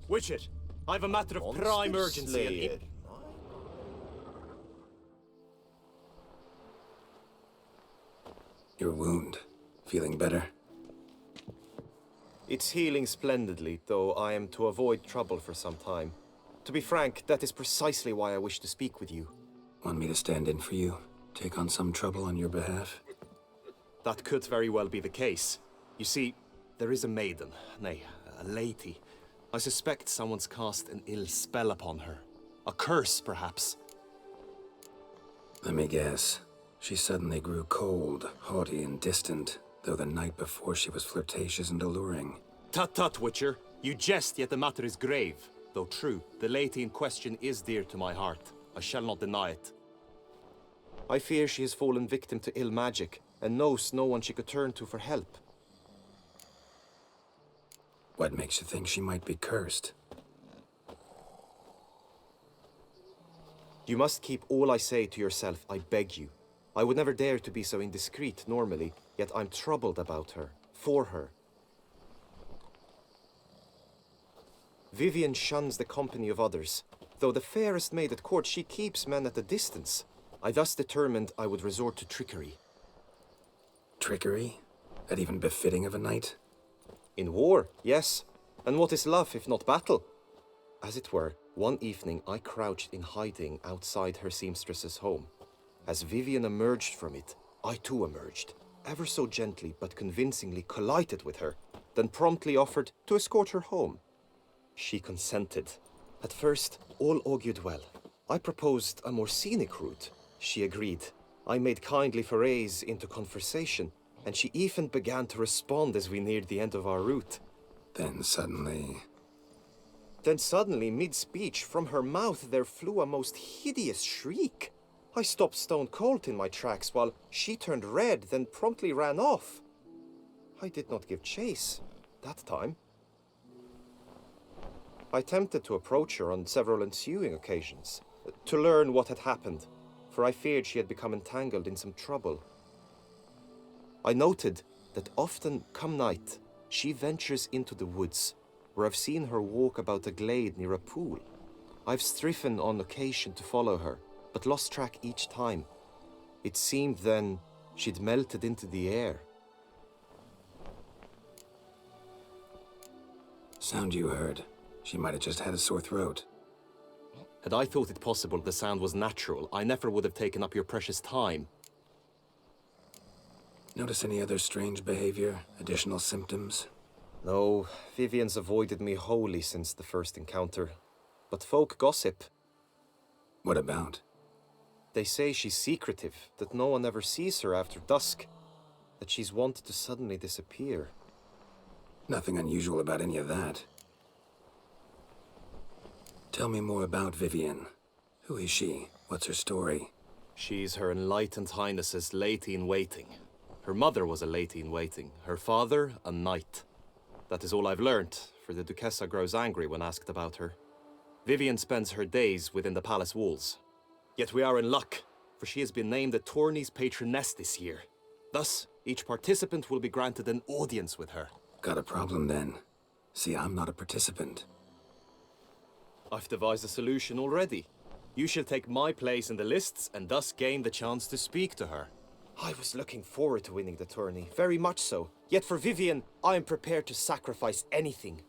Witcher, I've a matter of prime urgency. Your wound. Feeling better? It's healing splendidly, though I am to avoid trouble for some time. To be frank, that is precisely why I wish to speak with you. Want me to stand in for you? Take on some trouble on your behalf? That could very well be the case. You see, there is a maiden, nay, a lady. I suspect someone's cast an ill spell upon her. A curse, perhaps. Let me guess. She suddenly grew cold, haughty, and distant, though the night before she was flirtatious and alluring. Tut tut, Witcher. You jest, yet the matter is grave. Though true, the lady in question is dear to my heart. I shall not deny it. I fear she has fallen victim to ill magic, and knows no one she could turn to for help. What makes you think she might be cursed? You must keep all I say to yourself, I beg you. I would never dare to be so indiscreet normally, yet I'm troubled about her, for her. Vivian shuns the company of others. Though the fairest maid at court, she keeps men at a distance. I thus determined I would resort to trickery. Trickery? That even befitting of a knight? In war, yes. And what is love if not battle? As it were, one evening I crouched in hiding outside her seamstress's home. As Vivian emerged from it, I too emerged, ever so gently but convincingly collided with her, then promptly offered to escort her home. She consented. At first, all augured well. I proposed a more scenic route. She agreed. I made kindly forays into conversation, and she even began to respond as we neared the end of our route. Then suddenly, mid-speech, from her mouth there flew a most hideous shriek. I stopped stone cold in my tracks while she turned red, then promptly ran off. I did not give chase, that time. I attempted to approach her on several ensuing occasions, to learn what had happened, for I feared she had become entangled in some trouble. I noted that often, come night, she ventures into the woods, where I've seen her walk about a glade near a pool. I've striven on occasion to follow her, but lost track each time. It seemed then she'd melted into the air. Sound you heard. She might have just had a sore throat. Had I thought it possible the sound was natural, I never would have taken up your precious time. Notice any other strange behavior? Additional symptoms? No, Vivian's avoided me wholly since the first encounter. But folk gossip. What about? They say she's secretive, that no one ever sees her after dusk, that she's wont to suddenly disappear. Nothing unusual about any of that. Tell me more about Vivian. Who is she? What's her story? She's Her Enlightened Highness's lady-in-waiting. Her mother was a lady-in-waiting, her father a knight. That is all I've learnt, for the Duchessa grows angry when asked about her. Vivian spends her days within the palace walls. Yet we are in luck, for for she has been named the tourney's patroness this year. Thus, each participant will be granted an audience with her. Got a problem then. See, I'm not a participant. I've devised a solution already. You shall take my place in the lists and thus gain the chance to speak to her. I was looking forward to winning the tourney, very much so. Yet for Vivian, I am prepared to sacrifice anything.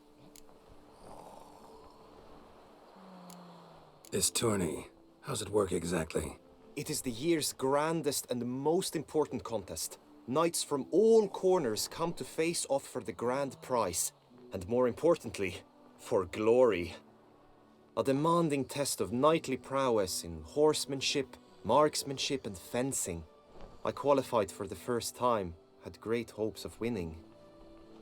This tourney, how's it work exactly? It is the year's grandest and most important contest. Knights from all corners come to face off for the grand prize. And more importantly, for glory. A demanding test of knightly prowess in horsemanship, marksmanship and fencing. I qualified for the first time, had great hopes of winning.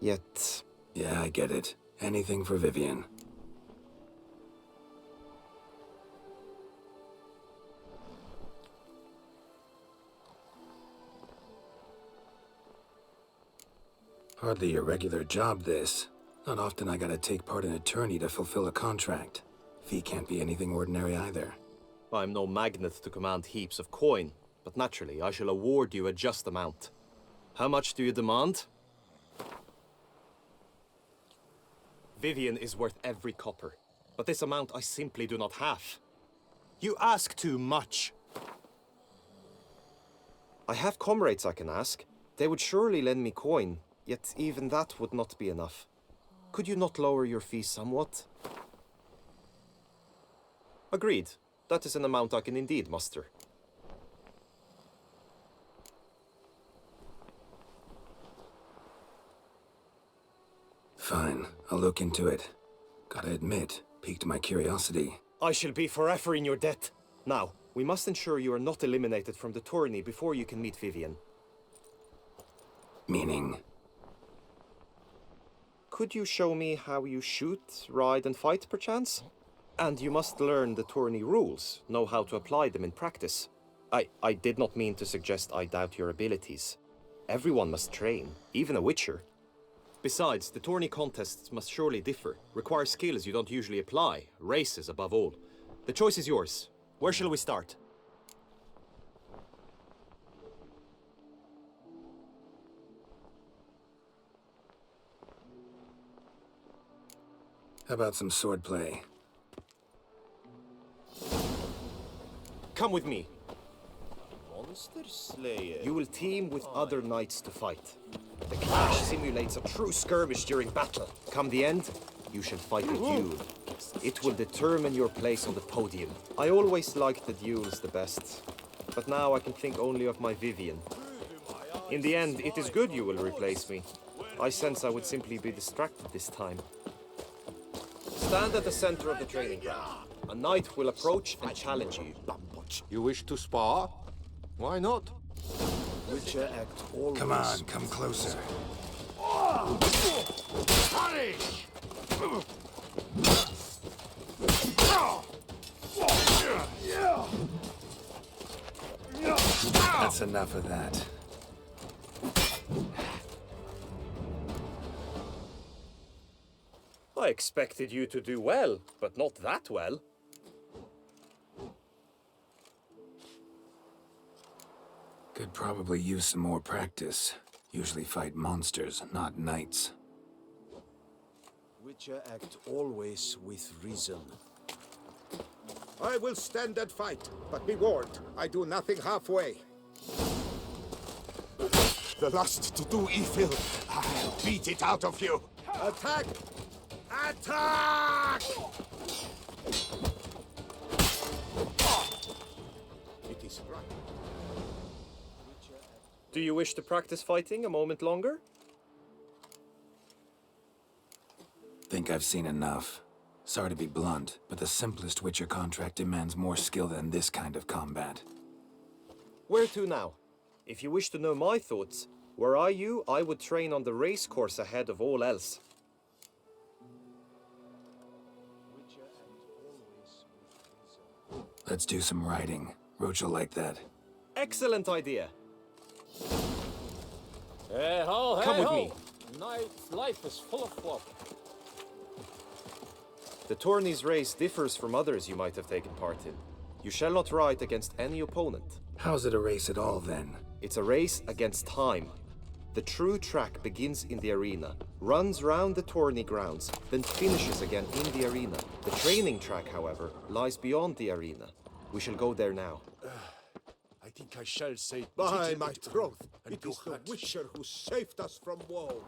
Yet... Yeah, I get it. Anything for Vivian. Hardly your regular job, this. Not often I gotta take part in a tourney to fulfill a contract. Fee can't be anything ordinary either. I'm no magnet to command heaps of coin, but naturally I shall award you a just amount. How much do you demand? Vivian is worth every copper, but this amount I simply do not have. You ask too much. I have comrades I can ask. They would surely lend me coin, yet even that would not be enough. Could you not lower your fee somewhat? Agreed. That is an amount I can indeed muster. Fine, I'll look into it. Gotta admit, piqued my curiosity. I shall be forever in your debt. Now, we must ensure you are not eliminated from the tourney before you can meet Vivian. Meaning? Could you show me how you shoot, ride and fight, perchance? And you must learn the tourney rules, know how to apply them in practice. I did not mean to suggest I doubt your abilities. Everyone must train, even a witcher. Besides, the tourney contests must surely differ, require skills you don't usually apply, races above all. The choice is yours. Where shall we start? How about some swordplay? Come with me. Monster Slayer. You will team with other knights to fight. The clash simulates a true skirmish during battle. Come the end, you shall fight a duel. It will determine your place on the podium. I always liked the duels the best, but now I can think only of my Vivian. In the end, it is good you will replace me. I sense I would simply be distracted this time. Stand at the center of the training ground. A knight will approach and challenge you. You wish to spar? Why not? Witcher act always... Come on, come closer. Punish! That's enough of that. I expected you to do well, but not that well. Could probably use some more practice. Usually fight monsters, not knights. Witcher act always with reason. I will stand and fight, but be warned, I do nothing halfway. The lust to do evil, I'll beat it out of you. Attack! Attack! It is right. Do you wish to practice fighting a moment longer? Think I've seen enough. Sorry to be blunt, but the simplest Witcher contract demands more skill than this kind of combat. Where to now? If you wish to know my thoughts, were I you, I would train on the race course ahead of all else. Let's do some riding. Roach will like that. Excellent idea. Hey-ho, Come with me. Life is full of flop. The tourney's race differs from others you might have taken part in. You shall not ride against any opponent. How's it a race at all, then? It's a race against time. The true track begins in the arena, runs round the tourney grounds, then finishes again in the arena. The training track, however, lies beyond the arena. We shall go there now. I think I shall say... By my troth, it is the Witcher who saved us from woe.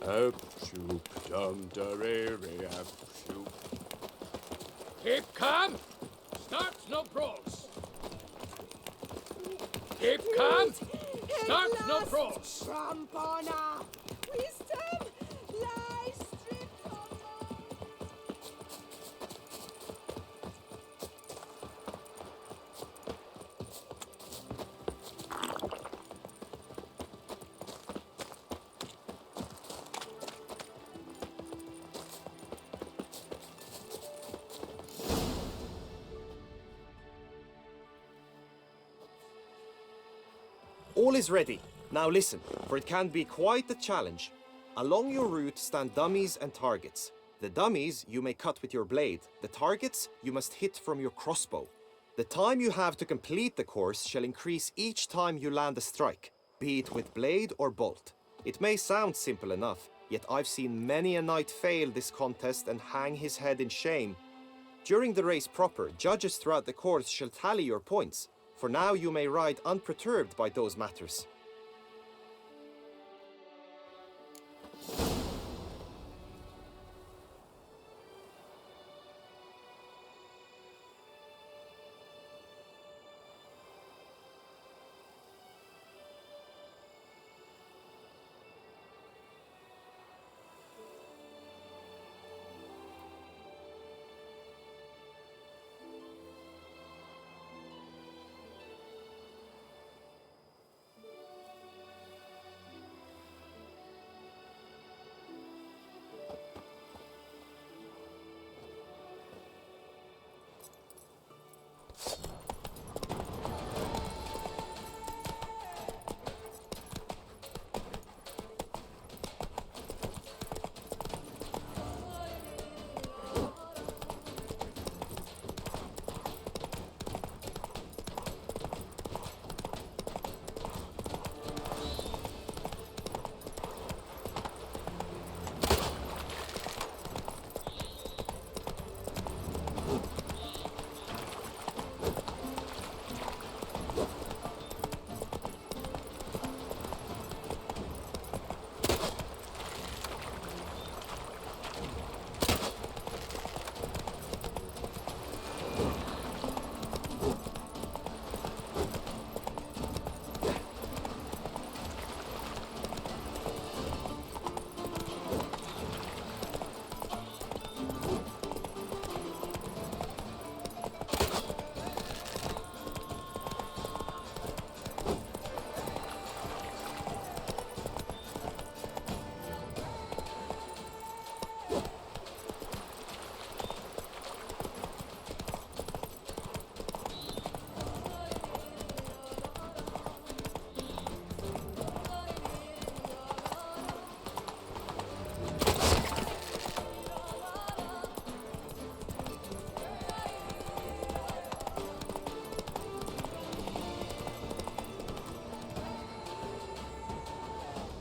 Up, shoop, dum, darere, up, shoop. Keep calm! Start no brawls! Keep calm! Start no brawls! Rampona! Wisdom! Lie stripped All is ready. Now listen, for it can be quite a challenge. Along your route stand dummies and targets. The dummies you may cut with your blade. The targets you must hit from your crossbow. The time you have to complete the course shall increase each time you land a strike, be it with blade or bolt. It may sound simple enough, yet I've seen many a knight fail this contest and hang his head in shame. During the race proper, judges throughout the course shall tally your points. For now you may ride unperturbed by those matters.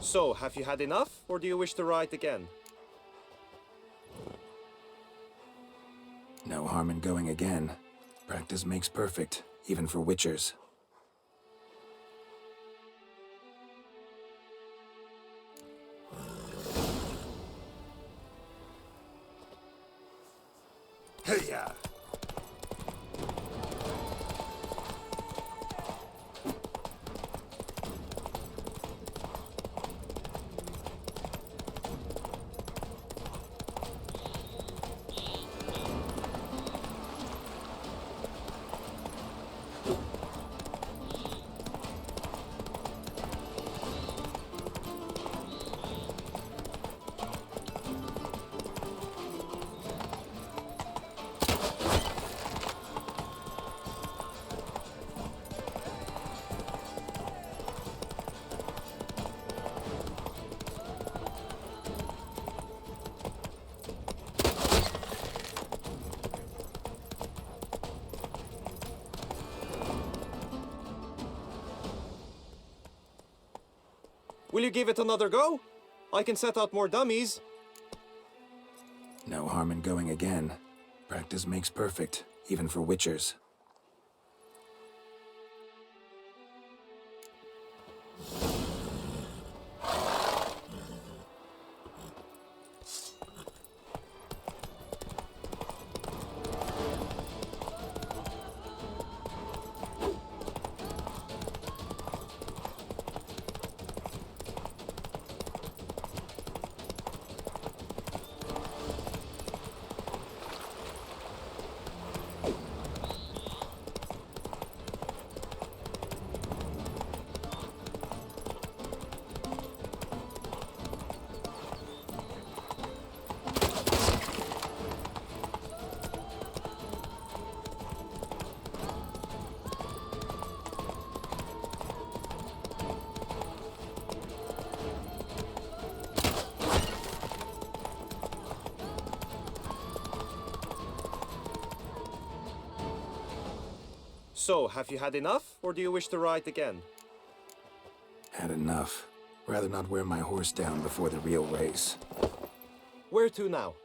So, have you had enough, or do you wish to ride again? No harm in going again. Practice makes perfect, even for witchers. Hey-ya! Will you give it another go? I can set out more dummies. No harm in going again. Practice makes perfect, even for witchers. So, have you had enough, or do you wish to ride again? Had enough. Rather not wear my horse down before the real race. Where to now?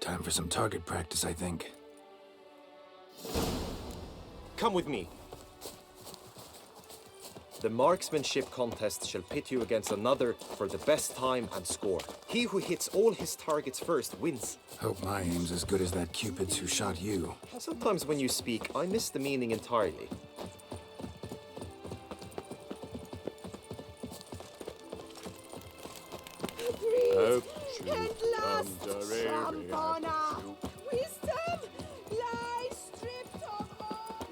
Time for some target practice, I think. Come with me. The marksmanship contest shall pit you against another for the best time and score. He who hits all his targets first wins. Hope my aim's as good as that Cupid's who shot you. Sometimes when you speak, I miss the meaning entirely. Breathe and last Shambhana. Wisdom lies stripped of all.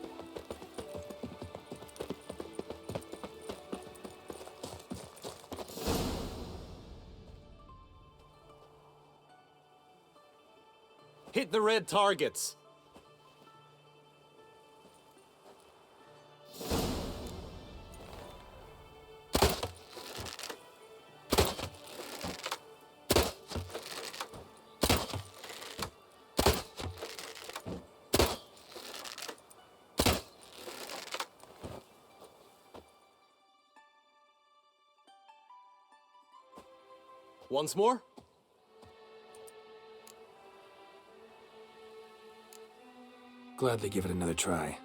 Hit the red targets! Once more? Gladly give it another try.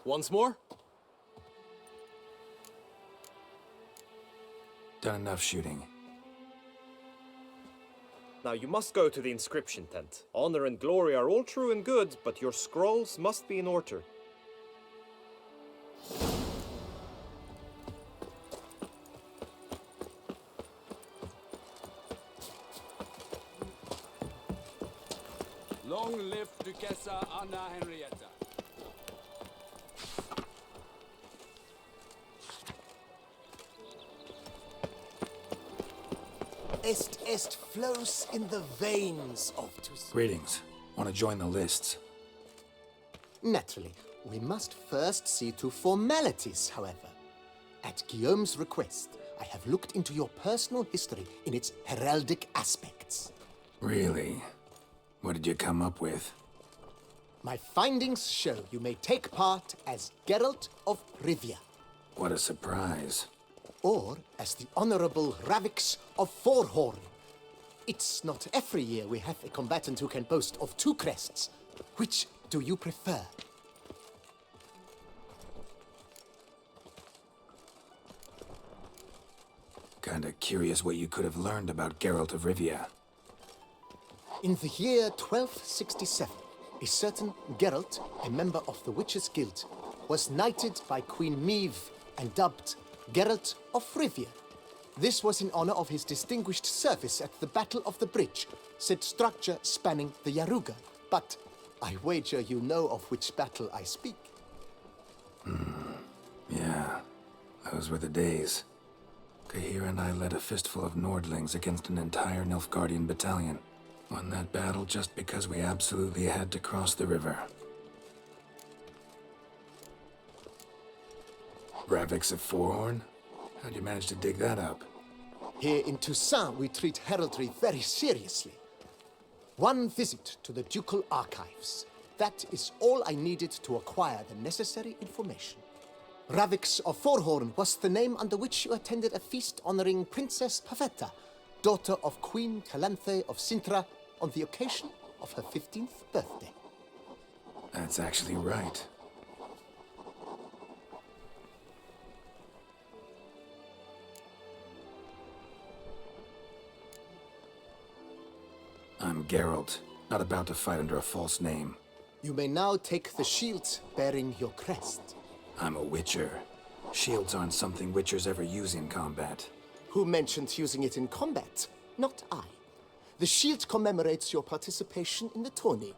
Once more? Done enough shooting. Now you must go to the inscription tent. Honor and glory are all true and good, but your scrolls must be in order. Long live Duchessa Anna Henrietta. Est flows in the veins of Toussaint. Greetings. Want to join the lists? Naturally, we must first see to formalities, however. At Guillaume's request, I have looked into your personal history in its heraldic aspects. Really? What did you come up with? My findings show you may take part as Geralt of Rivia. What a surprise. Or as the Honorable Ravix of Forhorn. It's not every year we have a combatant who can boast of 2 crests. Which do you prefer? Kinda curious what you could have learned about Geralt of Rivia. In the year 1267, a certain Geralt, a member of the Witches' Guild, was knighted by Queen Meve and dubbed Geralt of Rivia. This was in honor of his distinguished service at the Battle of the Bridge, said structure spanning the Yaruga. But I wager you know of which battle I speak. Yeah, those were the days. Kahir and I led a fistful of Nordlings against an entire Nilfgaardian battalion. Won that battle just because we absolutely had to cross the river. Ravix of Fourhorn? How'd you manage to dig that up? Here in Toussaint, we treat heraldry very seriously. One visit to the ducal archives. That is all I needed to acquire the necessary information. Ravix of Fourhorn was the name under which you attended a feast honoring Princess Pavetta, daughter of Queen Calanthe of Sintra, on the occasion of her 15th birthday. That's actually right. I'm Geralt, not about to fight under a false name. You may now take the shield bearing your crest. I'm a Witcher. Shields aren't something Witchers ever use in combat. Who mentioned using it in combat? Not I. The shield commemorates your participation in the tourney.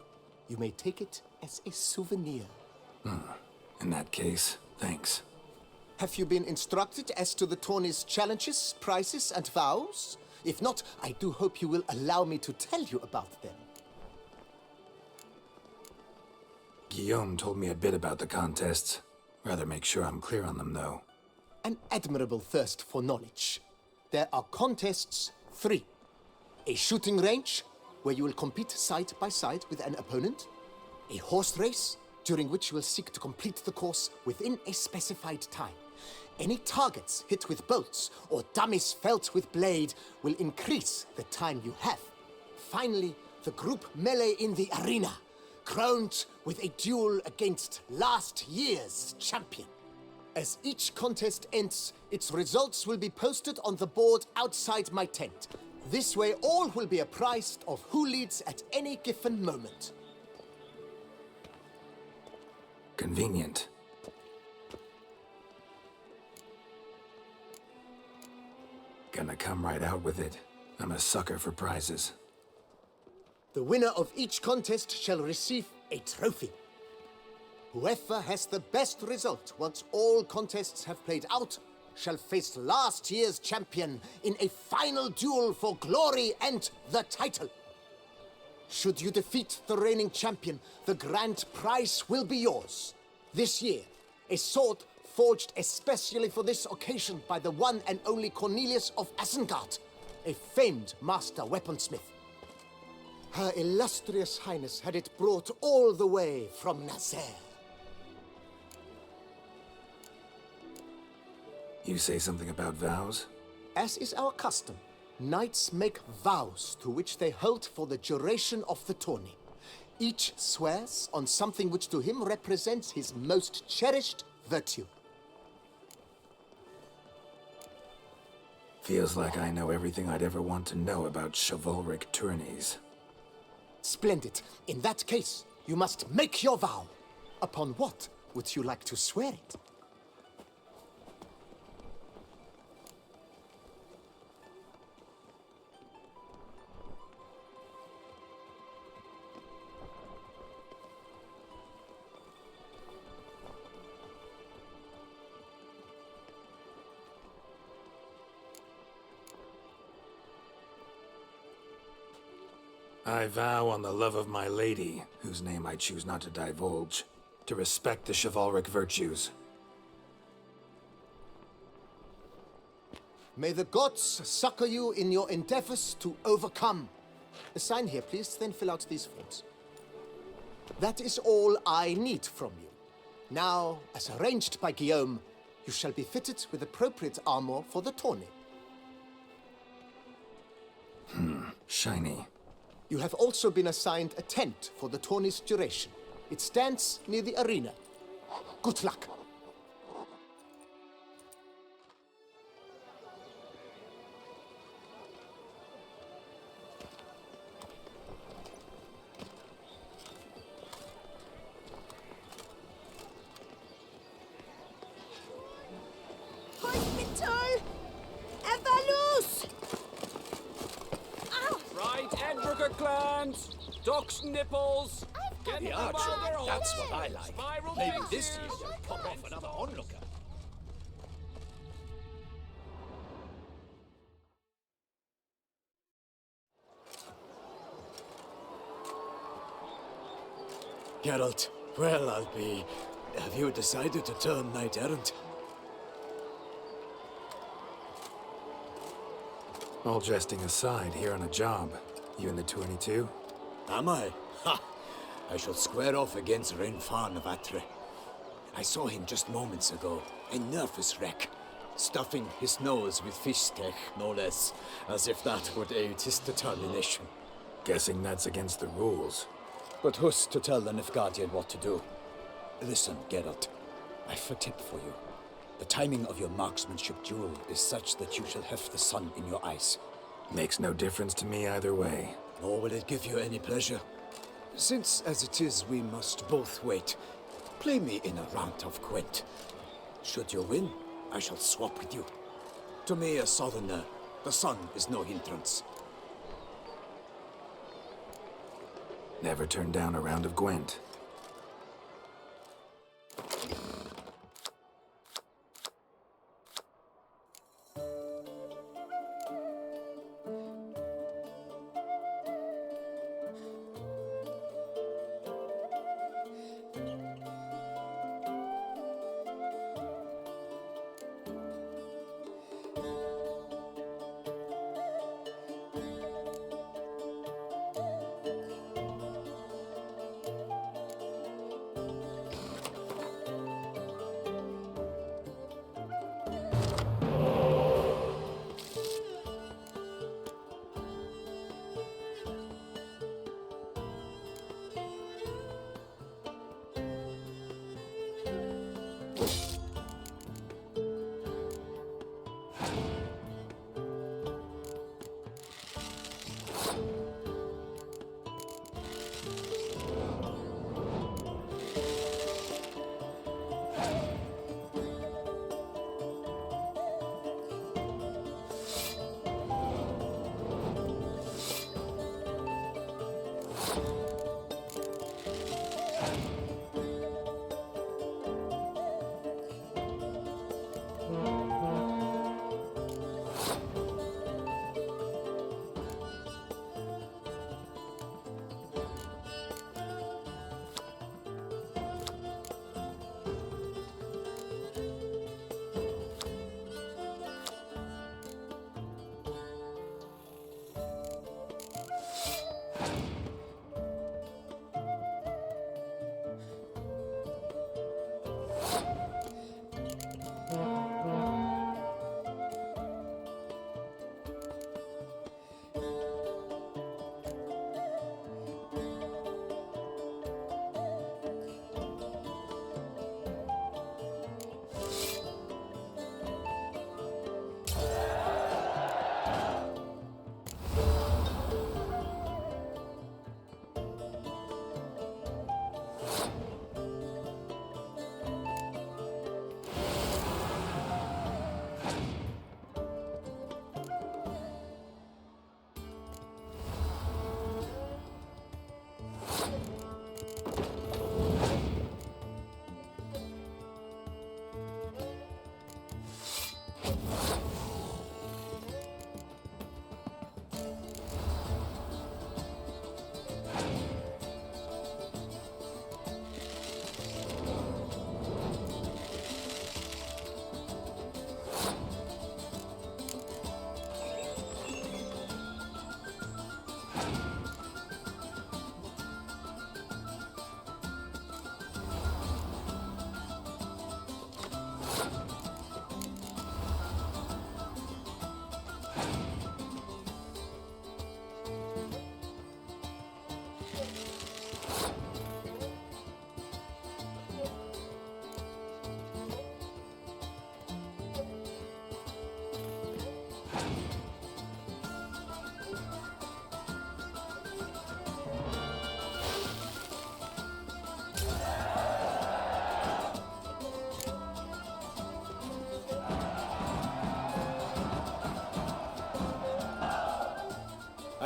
You may take it as a souvenir. In that case, thanks. Have you been instructed as to the tourney's challenges, prizes, and vows? If not, I do hope you will allow me to tell you about them. Guillaume told me a bit about the contests. Rather make sure I'm clear on them, though. An admirable thirst for knowledge. There are contests 3. A shooting range, where you will compete side by side with an opponent. A horse race, during which you will seek to complete the course within a specified time. Any targets hit with bolts or dummies felt with blade will increase the time you have. Finally, the group melee in the arena, crowned with a duel against last year's champion. As each contest ends, its results will be posted on the board outside my tent. This way, all will be apprised of who leads at any given moment. Convenient. Gonna come right out with it. I'm a sucker for prizes. The winner of each contest shall receive a trophy. Whoever has the best result once all contests have played out shall face last year's champion in a final duel for glory and the title. Should you defeat the reigning champion, the grand prize will be yours. This year, a sword forged especially for this occasion by the one and only Cornelius of Isengard, a famed master weaponsmith. Her illustrious highness had it brought all the way from Nazaire. You say something about vows? As is our custom, knights make vows to which they hold for the duration of the tourney. Each swears on something which to him represents his most cherished virtue. Feels like I know everything I'd ever want to know about chivalric tourneys. Splendid. In that case, you must make your vow. Upon what would you like to swear it? I vow on the love of my lady, whose name I choose not to divulge, to respect the chivalric virtues. May the gods succor you in your endeavors to overcome. Sign here, please, then fill out these forms. That is all I need from you. Now, as arranged by Guillaume, you shall be fitted with appropriate armor for the tourney. Shiny. You have also been assigned a tent for the tourney's duration. It stands near the arena. Good luck. Hospital! Evalus! Right, Edinburgh clans, ducks nipples. Get The them archer, by their that's horses. what I like. Spiral Maybe daisies. this year you'll pop off another onlooker. Geralt, well, I'll be... Have you decided to turn knight errant? All jesting aside, here on a job. You in the 22? Am I? Ha! I shall square off against Renfan of Atre. I saw him just moments ago, a nervous wreck, stuffing his nose with fish steak, no less, as if that would aid his determination. Guessing that's against the rules. But who's to tell the Nilfgaardian what to do? Listen, Geralt, I've a tip for you. The timing of your marksmanship duel is such that you shall have the sun in your eyes. Makes no difference to me either way. Nor will it give you any pleasure. Since, as it is, we must both wait, play me in a round of Gwent. Should you win, I shall swap with you. To me, a southerner, the sun is no hindrance. Never turn down a round of Gwent.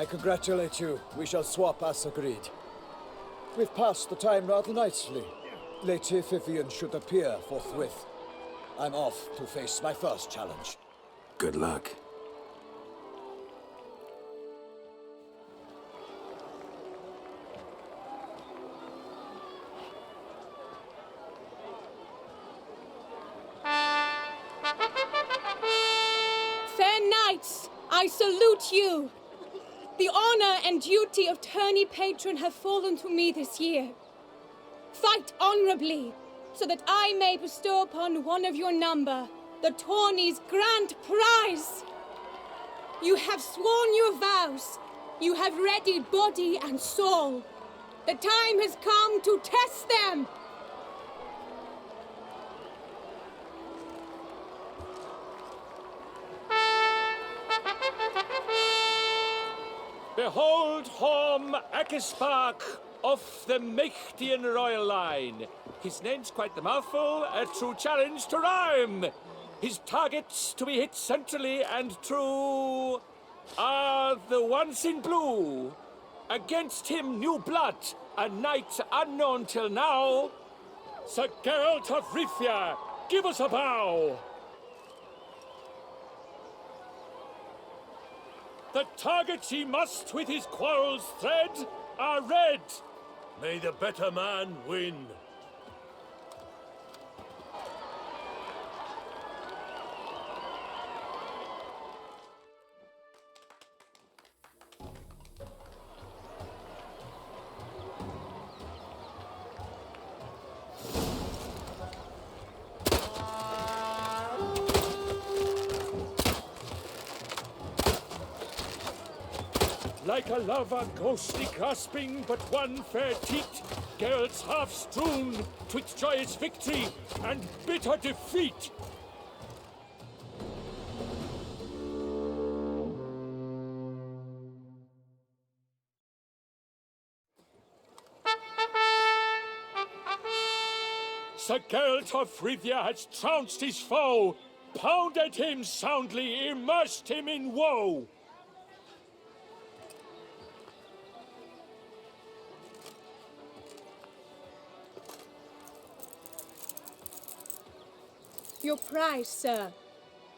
I congratulate you. We shall swap as agreed. We've passed the time rather nicely. Lady Vivian should appear forthwith. I'm off to face my first challenge. Good luck. Fair knights, I salute you. The honor and duty of tourney patron have fallen to me this year. Fight honorably, so that I may bestow upon one of your number the tourney's grand prize. You have sworn your vows. You have readied body and soul. The time has come to test them. Behold Horm Akispark of the Mechtian royal line. His name's quite the mouthful, a true challenge to rhyme. His targets to be hit centrally and true are the ones in blue. Against him new blood, a knight unknown till now. Sir Geralt of Rivia, give us a bow. The targets he must with his quarrels thread are red. May the better man win. Like a lover ghostly grasping but one fair teat, Geralt's half strewn twixt joyous victory and bitter defeat. Sir Geralt of Rivia has trounced his foe, pounded him soundly, immersed him in woe. Your prize, sir.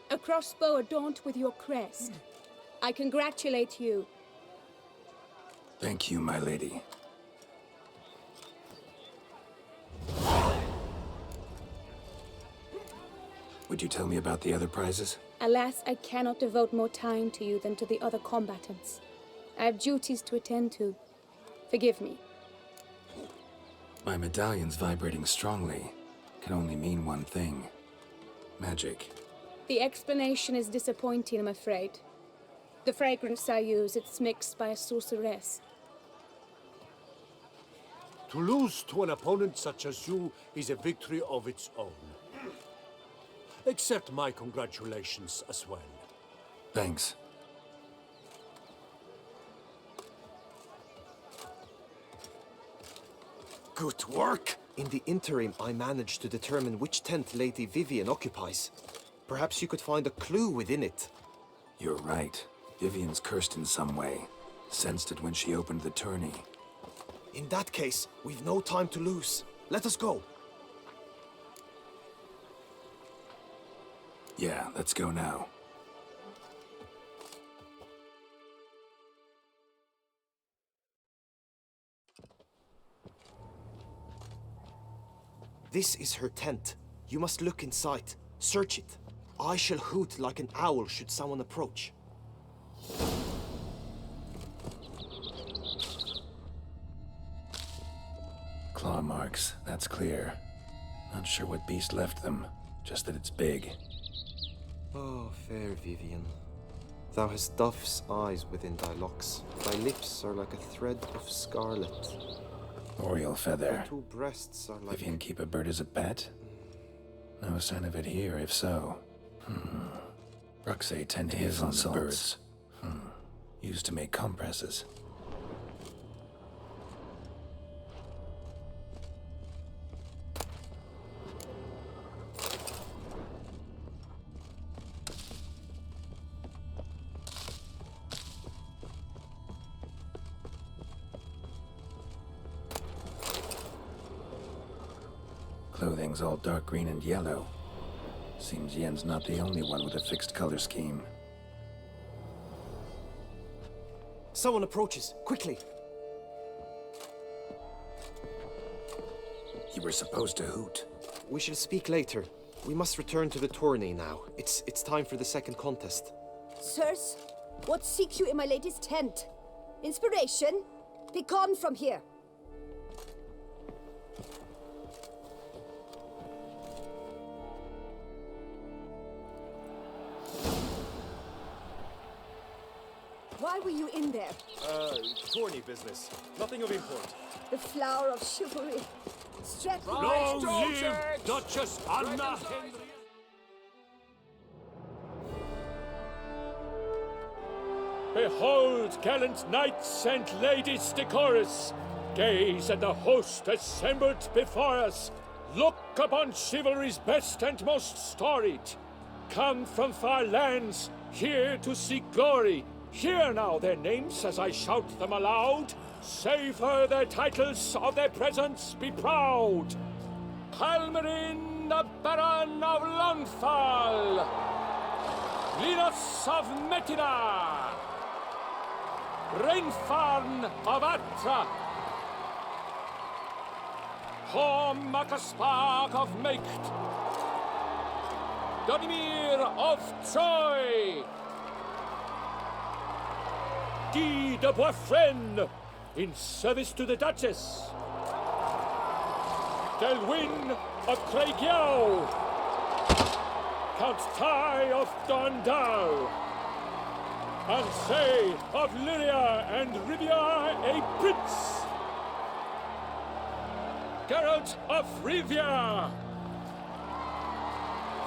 A crossbow adorned with your crest. I congratulate you. Thank you, my lady. Would you tell me about the other prizes? Alas, I cannot devote more time to you than to the other combatants. I have duties to attend to. Forgive me. My medallion's vibrating strongly. Can only mean one thing. Magic. The explanation is disappointing, I'm afraid. The fragrance I use, it's mixed by a sorceress. To lose to an opponent such as you is a victory of its own. Accept my congratulations as well. Thanks. Good work! In the interim, I managed to determine which tent Lady Vivian occupies. Perhaps you could find a clue within it. You're right. Vivian's cursed in some way. Sensed it when she opened the tourney. In that case, we've no time to lose. Let us go. Yeah, let's go now. This is her tent. You must look inside. Search it. I shall hoot like an owl should someone approach. Claw marks, that's clear. Not sure what beast left them, just that it's big. Oh, fair Vivian. Thou hast dove's eyes within thy locks. Thy lips are like a thread of scarlet. Oriole feather. Thy two breasts are like... Vivian keep a bird as a pet? No sign of it here, if so. Bruxae tend to hit on the birds. Used to make compresses. Clothing's all dark green and yellow. Seems Yen's not the only one with a fixed color scheme. Someone approaches. Quickly! You were supposed to hoot. We shall speak later. We must return to the tourney now. It's time for the second contest. Sirs, What seek you in my lady's tent? Inspiration? Begone from here. Why were you in there? Tourney business. Nothing of import. The flower of chivalry. Stratton. Long live Duchess Anna Henry! Behold, gallant knights and ladies decorous, gaze at the host assembled before us. Look upon chivalry's best and most storied. Come from far lands, here to seek glory. Hear now their names as I shout them aloud. Savor their titles, of their presence be proud. Halmarin, the Baron of Lonthal. Linus of Metina. Rainfarn of Atra. Horm Makaspark of Maked. Donimir of Troy. Guy de Boisfren, in service to the Duchess. Delwyn of Craigyow. Count Tai of Dondal. Ansay of Lyria and Rivia a prince. Geralt of Rivia.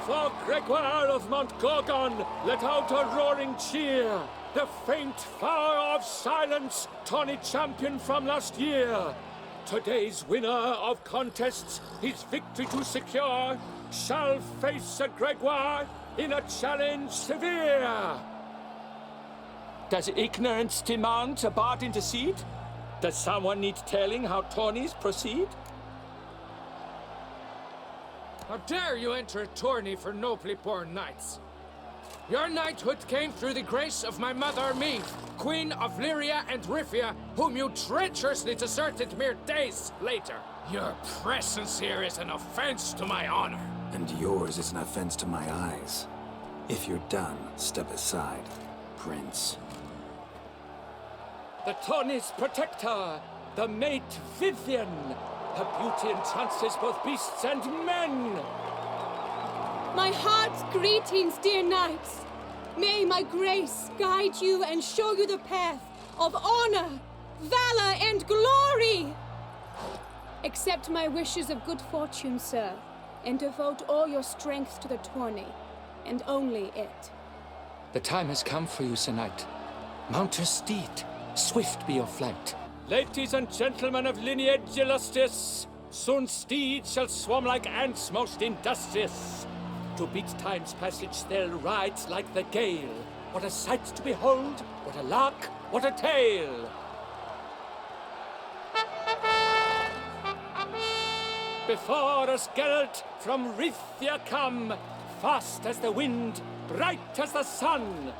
For Gregoire of Montgorgon, let out a roaring cheer. The faint flower of silence, tourney champion from last year. Today's winner of contests, his victory to secure, shall face a Gregoire in a challenge severe. Does ignorance demand a bard intercede? Does someone need telling how tourneys proceed? How dare you enter a tourney for nobly born knights? Your knighthood came through the grace of my mother Meve, Queen of Lyria and Rivia, whom you treacherously deserted mere days later. Your presence here is an offense to my honor. And yours is an offense to my eyes. If you're done, step aside, Prince. The tourney's protector, the mate Vivian. Her beauty entrances both beasts and men. My heart's greetings, dear knights. May my grace guide you and show you the path of honor, valor, and glory. Accept my wishes of good fortune, sir, and devote all your strength to the tourney, and only it. The time has come for you, Sir Knight. Mount your steed. Swift be your flight. Ladies and gentlemen of lineage illustrious, soon steeds shall swarm like ants most industrious. To beat time's passage they'll ride like the gale. What a sight to behold, what a lark, what a tale! Before us Geralt from Rithia come, fast as the wind, bright as the sun.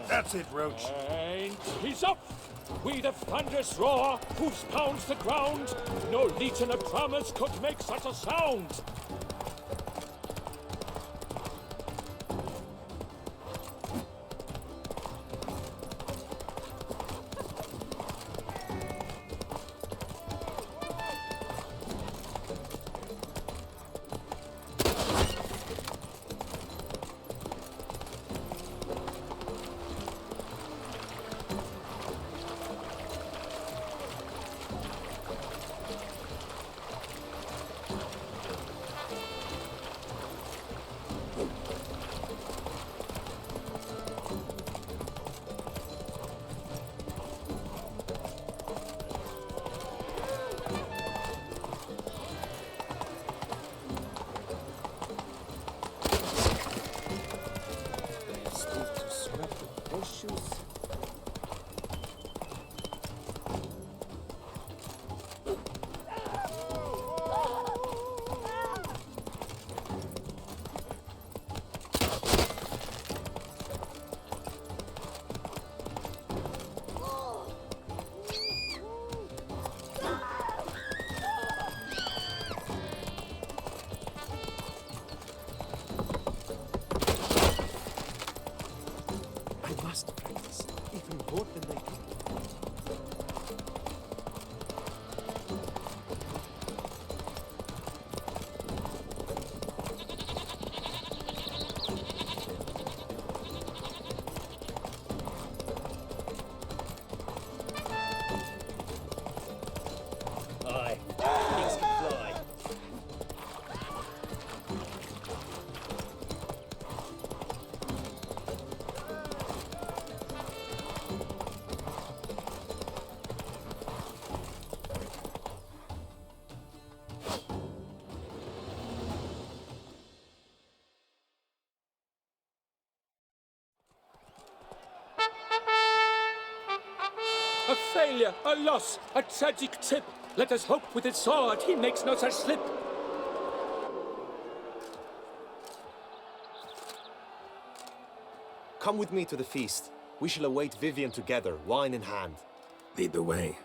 That's it, Roach. And he's up! With a thunderous roar, hoofs pounds the ground. No legion of drummers could make such a sound. more than they do. Aye, things can fly. A failure, a loss, a tragic trip. Let us hope with his sword he makes no such slip. Come with me to the feast. We shall await Vivian together, wine in hand. Lead the way.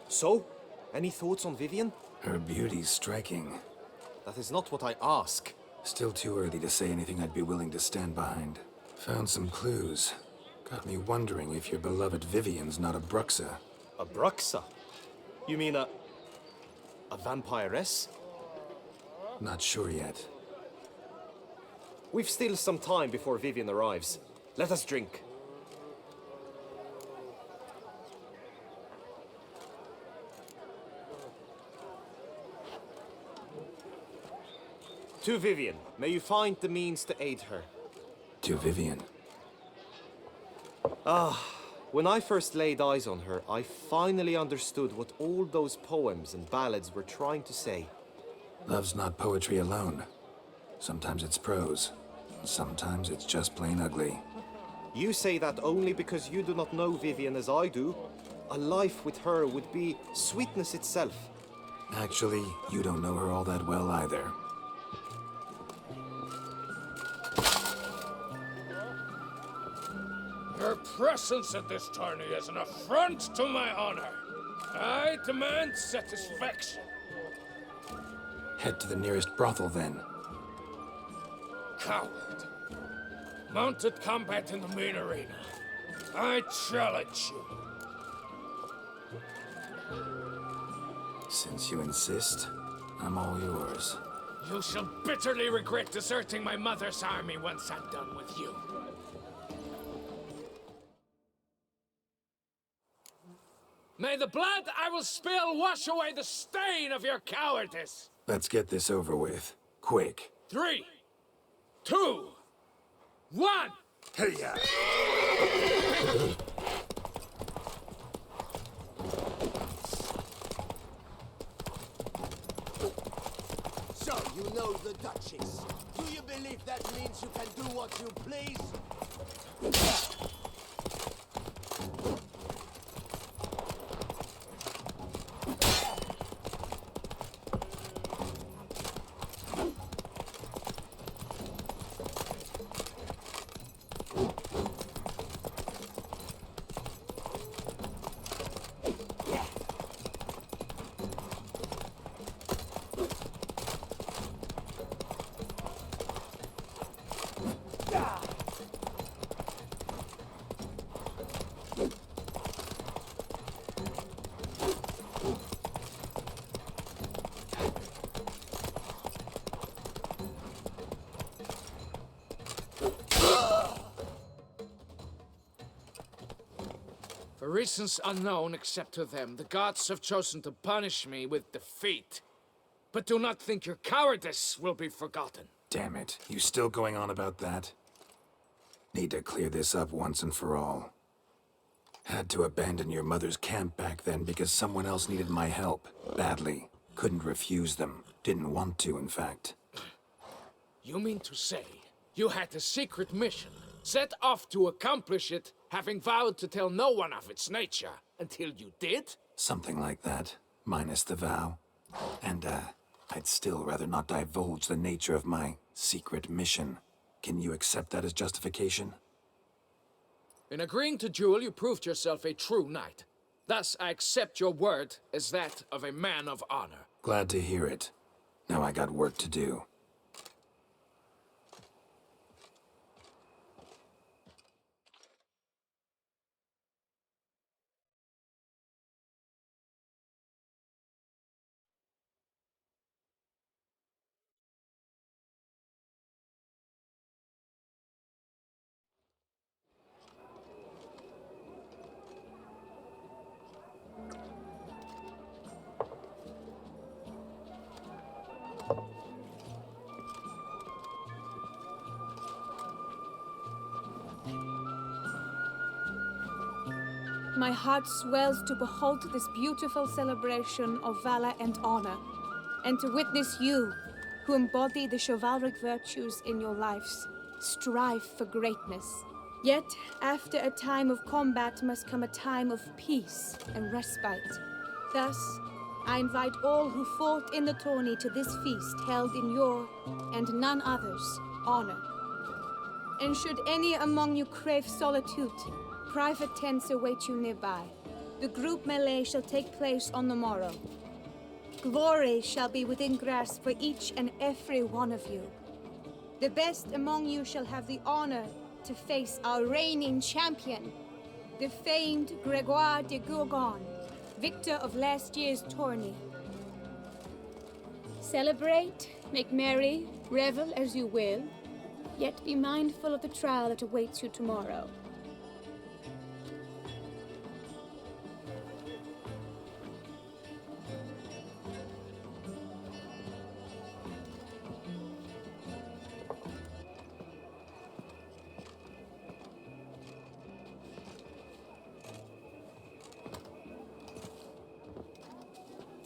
So, any thoughts on Vivian? Her beauty's striking. That is not what I ask. Still too early to say anything I'd be willing to stand behind. Found some clues. Got me wondering if your beloved Vivian's not a Bruxa. A Bruxa? You mean a vampiress? Not sure yet. We've still some time before Vivian arrives. Let us drink. To Vivian, may you find the means to aid her. To Vivian. When I first laid eyes on her, I finally understood what all those poems and ballads were trying to say. Love's not poetry alone. Sometimes it's prose. Sometimes it's just plain ugly. You say that only because you do not know Vivian as I do. A life with her would be sweetness itself. Actually, you don't know her all that well either. Your presence at this tourney is an affront to my honor. I demand satisfaction. Head to the nearest brothel, then. Coward. Mounted combat in the main arena. I challenge you. Since you insist, I'm all yours. You shall bitterly regret deserting my mother's army once I'm done with you. May the blood I will spill wash away the stain of your cowardice. Let's get this over with. Quick. 3, 2, 1. Hey-ya! So, you know the Duchess. Do you believe that means you can do what you please? For reasons unknown except to them, the gods have chosen to punish me with defeat. But do not think your cowardice will be forgotten. Damn it. You still going on about that? Need to clear this up once and for all. Had to abandon your mother's camp back then because someone else needed my help. Badly. Couldn't refuse them. Didn't want to, in fact. You mean to say you had a secret mission, set off to accomplish it, having vowed to tell no one of its nature, until you did? Something like that. Minus the vow. And, I'd still rather not divulge the nature of my secret mission. Can you accept that as justification? In agreeing to duel, you proved yourself a true knight. Thus, I accept your word as that of a man of honor. Glad to hear it. Now I got work to do. My heart swells to behold this beautiful celebration of valor and honor, and to witness you, who embody the chivalric virtues in your lives, strive for greatness. Yet, after a time of combat must come a time of peace and respite. Thus, I invite all who fought in the tourney to this feast held in your, and none other's, honor. And should any among you crave solitude, private tents await you nearby. The group melee shall take place on the morrow. Glory shall be within grasp for each and every one of you. The best among you shall have the honor to face our reigning champion, the famed Gregoire de Gourgon, victor of last year's tourney. Celebrate, make merry, revel as you will, yet be mindful of the trial that awaits you tomorrow.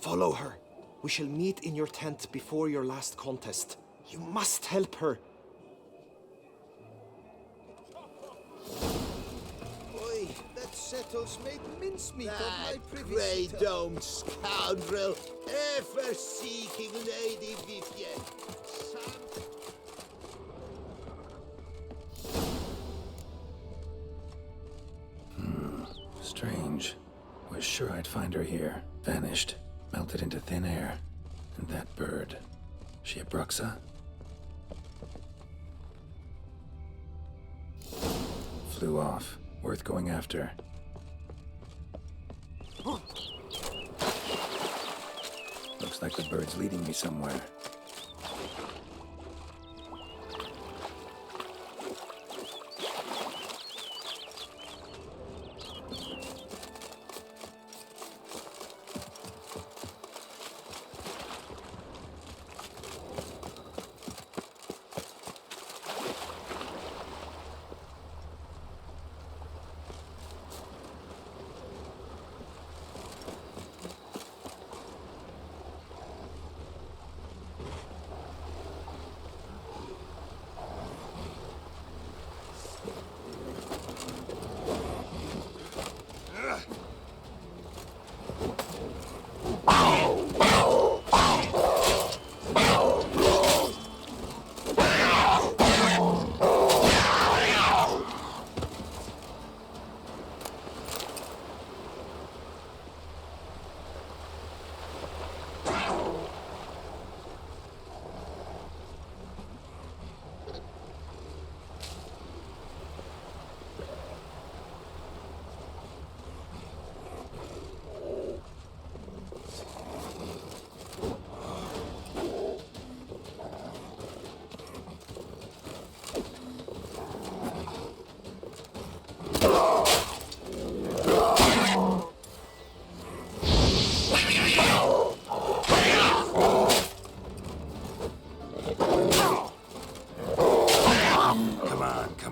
Follow her. We shall meet in your tent before your last contest. You must help her. Oi, that settles made mincemeat of my privy. Grey domed scoundrel, ever seeking Lady Vivienne. Strange. Was sure I'd find her here. Vanished. Melted into thin air. And that bird. She a Bruxa? Flew off. Worth going after. Looks like the bird's leading me somewhere.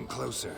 Closer.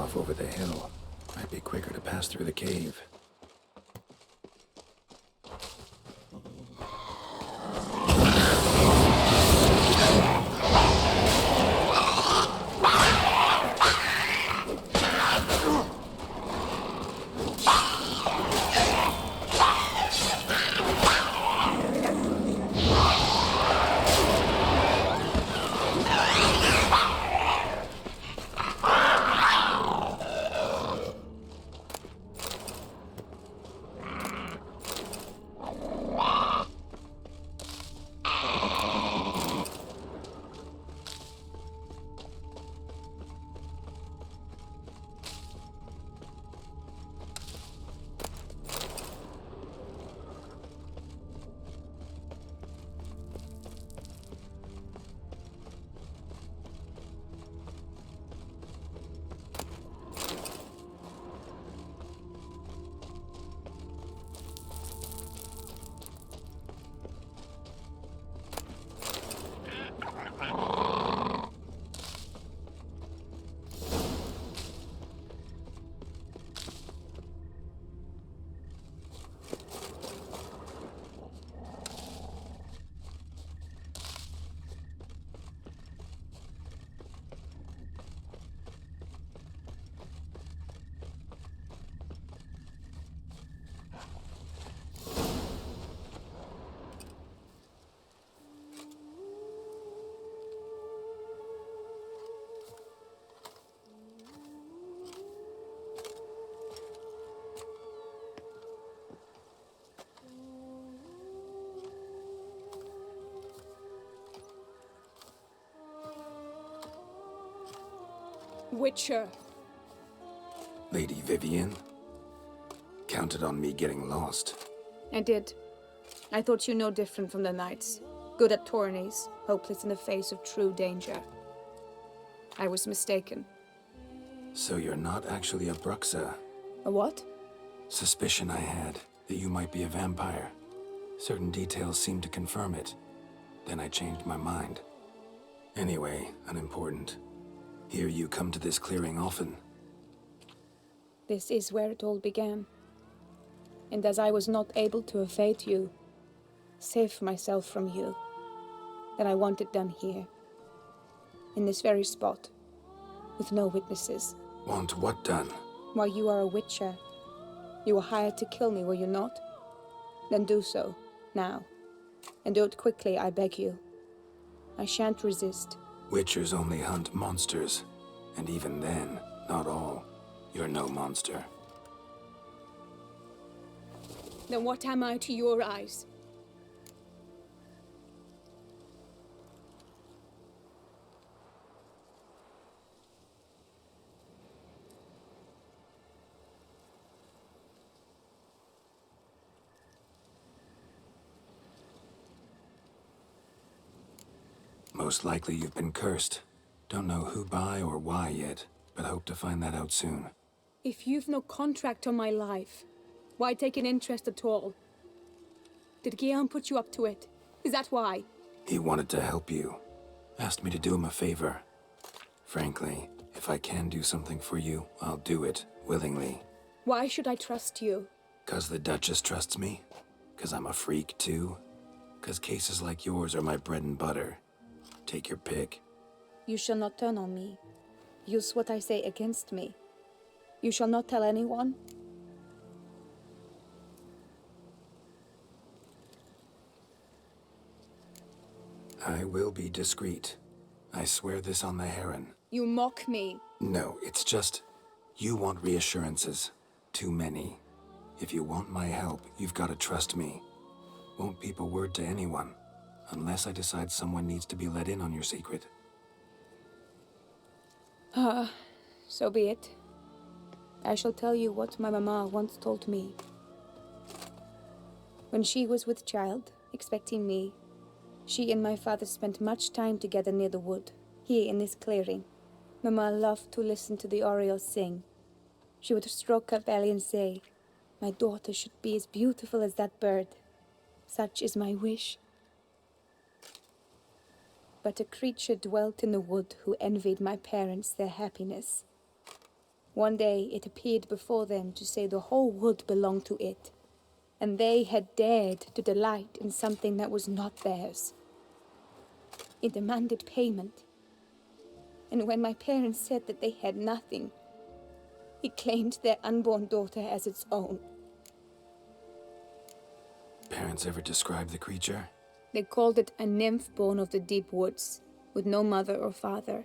off over the hill. Might be quicker to pass through the cave. Witcher. Lady Vivian? Counted on me getting lost. I did. I thought you no different from the knights. Good at tourneys, hopeless in the face of true danger. I was mistaken. So you're not actually a Bruxa? A what? Suspicion I had, that you might be a vampire. Certain details seemed to confirm it. Then I changed my mind. Anyway, unimportant. Hear you come to this clearing often. This is where it all began. And as I was not able to evade you, save myself from you, then I want it done here. In this very spot. With no witnesses. Want what done? Why, you are a witcher. You were hired to kill me, were you not? Then do so, now. And do it quickly, I beg you. I shan't resist. Witchers only hunt monsters. And even then, not all. You're no monster. Then what am I to your eyes? Most likely you've been cursed. Don't know who by or why yet, but hope to find that out soon. If you've no contract on my life, why take an interest at all? Did Guillaume put you up to it? Is that why? He wanted to help you. Asked me to do him a favor. Frankly, if I can do something for you, I'll do it, willingly. Why should I trust you? 'Cause the Duchess trusts me? 'Cause I'm a freak, too? 'Cause cases like yours are my bread and butter. Take your pick. You shall not turn on me. Use what I say against me. You shall not tell anyone? I will be discreet. I swear this on the Heron. You mock me. No, it's just... You want reassurances. Too many. If you want my help, you've got to trust me. Won't peep a word to anyone. Unless I decide someone needs to be let in on your secret. So be it. I shall tell you what my mama once told me. When she was with child, expecting me, she and my father spent much time together near the wood, here in this clearing. Mama loved to listen to the orioles sing. She would stroke her belly and say, "My daughter should be as beautiful as that bird. Such is my wish." But a creature dwelt in the wood who envied my parents their happiness. One day it appeared before them to say the whole wood belonged to it, and they had dared to delight in something that was not theirs. It demanded payment, and when my parents said that they had nothing, it claimed their unborn daughter as its own. Parents ever describe the creature? They called it a nymph born of the deep woods, with no mother or father.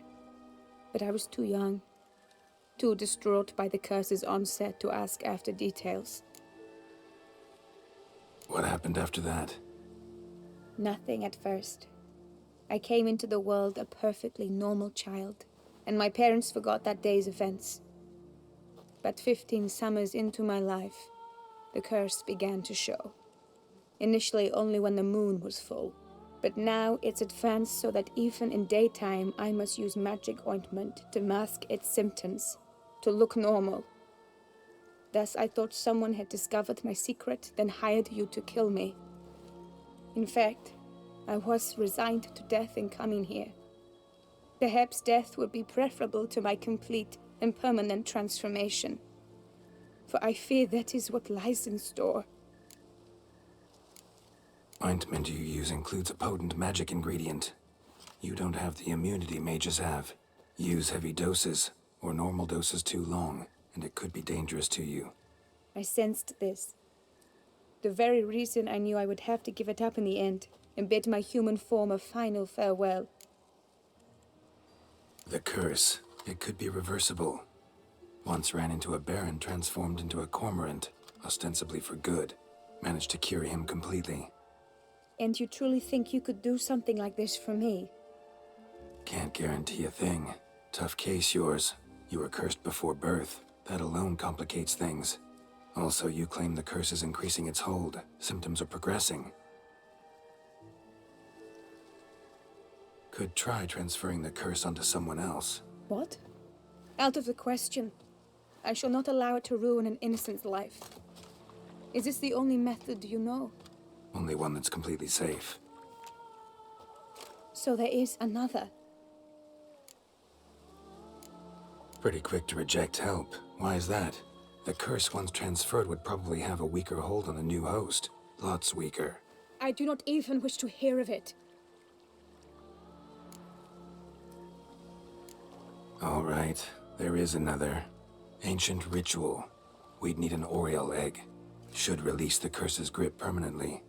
But I was too young, too distraught by the curse's onset to ask after details. What happened after that? Nothing at first. I came into the world a perfectly normal child, and my parents forgot that day's events. But 15 summers into my life, the curse began to show. Initially only when the moon was full, but now it's advanced so that even in daytime I must use magic ointment to mask its symptoms, to look normal. Thus I thought someone had discovered my secret, then hired you to kill me. In fact, I was resigned to death in coming here. Perhaps death would be preferable to my complete and permanent transformation, for I fear that is what lies in store. Ointment you use includes a potent magic ingredient. You don't have the immunity mages have. Use heavy doses, or normal doses too long, and it could be dangerous to you. I sensed this. The very reason I knew I would have to give it up in the end, and bid my human form a final farewell. The curse, it could be reversible. Once ran into a baron transformed into a cormorant, ostensibly for good. Managed to cure him completely. And you truly think you could do something like this for me? Can't guarantee a thing. Tough case, yours. You were cursed before birth. That alone complicates things. Also, you claim the curse is increasing its hold. Symptoms are progressing. Could try transferring the curse onto someone else. What? Out of the question. I shall not allow it to ruin an innocent's life. Is this the only method you know? Only one that's completely safe. So there is another. Pretty quick to reject help. Why is that? The curse once transferred would probably have a weaker hold on the new host. Lots weaker. I do not even wish to hear of it. All right, there is another. Ancient ritual. We'd need an Oriole egg. Should release the curse's grip permanently.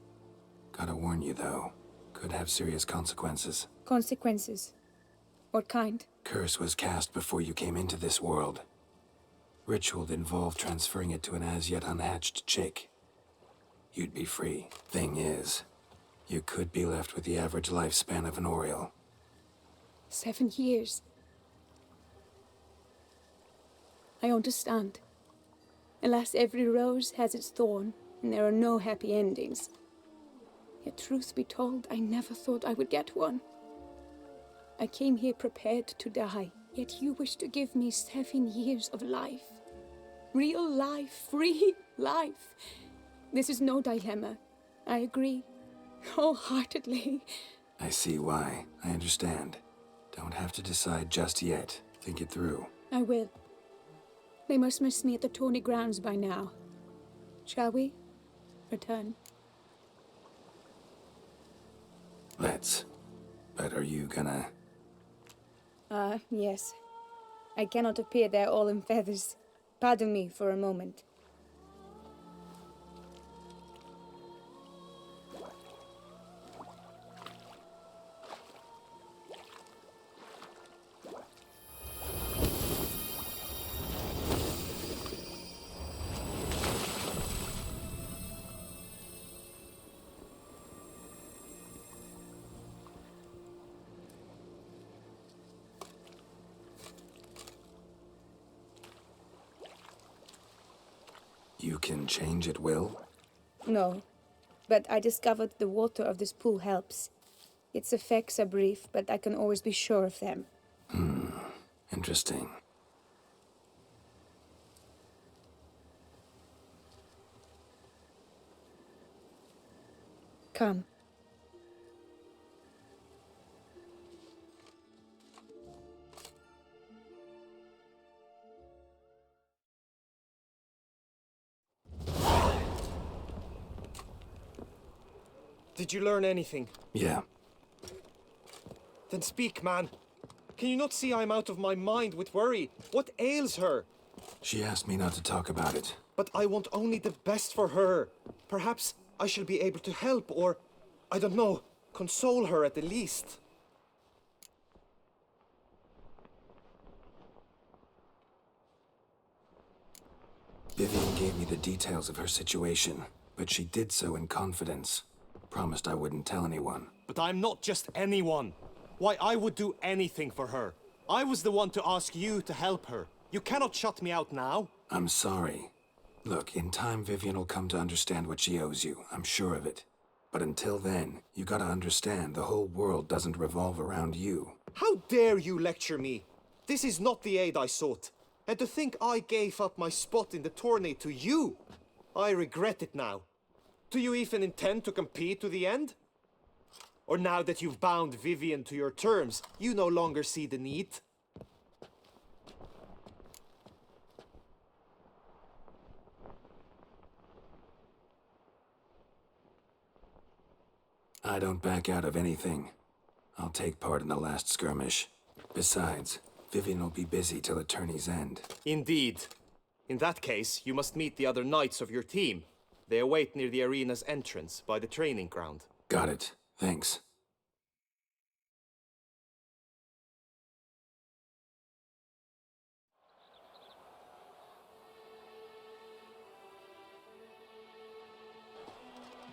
Gotta warn you, though. Could have serious consequences. Consequences? What kind? Curse was cast before you came into this world. Ritual involved transferring it to an as-yet unhatched chick. You'd be free. Thing is, you could be left with the average lifespan of an Oriole. 7 years. I understand. Alas, every rose has its thorn, and there are no happy endings. Yet truth be told, I never thought I would get one. I came here prepared to die, yet you wish to give me 7 years of life. Real life, free life. This is no dilemma. I agree, wholeheartedly. I see why. I understand. Don't have to decide just yet. Think it through. I will. They must miss me at the tourney grounds by now. Shall we return? Let's. But are you gonna... Yes. I cannot appear there all in feathers. Pardon me for a moment. You can change at will? No, but I discovered the water of this pool helps. Its effects are brief, but I can always be sure of them. Interesting. Come. Did you learn anything? Yeah. Then speak, man. Can you not see I'm out of my mind with worry? What ails her? She asked me not to talk about it. But I want only the best for her. Perhaps I shall be able to help or, I don't know, console her at the least. Vivian gave me the details of her situation, but she did so in confidence. Promised I wouldn't tell anyone. But I'm not just anyone. Why, I would do anything for her. I was the one to ask you to help her. You cannot shut me out now. I'm sorry. Look, in time Vivian will come to understand what she owes you. I'm sure of it. But until then, you gotta understand the whole world doesn't revolve around you. How dare you lecture me? This is not the aid I sought. And to think I gave up my spot in the tourney to you. I regret it now. Do you even intend to compete to the end? Or now that you've bound Vivian to your terms, you no longer see the need? I don't back out of anything. I'll take part in the last skirmish. Besides, Vivian will be busy till the tourney's end. Indeed. In that case, you must meet the other knights of your team. They await near the arena's entrance, by the training ground. Got it. Thanks.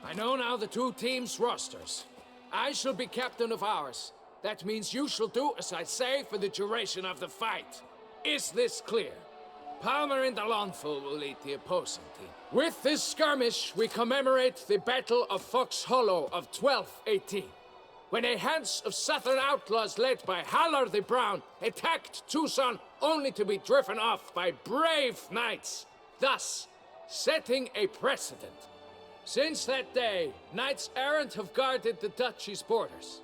I know now the two teams' rosters. I shall be captain of ours. That means you shall do as I say for the duration of the fight. Is this clear? Palmer and Alonful will lead the opposing team. With this skirmish, we commemorate the Battle of Fox Hollow of 1218, when a Hans of Southern outlaws led by Haller the Brown attacked Tucson only to be driven off by brave knights, thus setting a precedent. Since that day, knights errant have guarded the duchy's borders.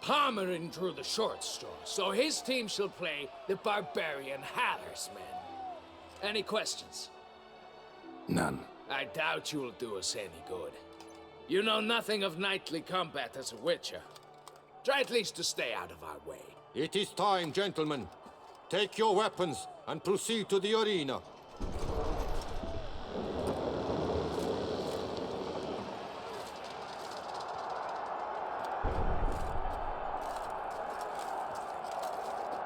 Palmerin drew the short straw, so his team shall play the barbarian Haller's men. Any questions? None. I doubt you'll do us any good. You know nothing of knightly combat as a witcher. Try at least to stay out of our way. It is time, gentlemen. Take your weapons and proceed to the arena.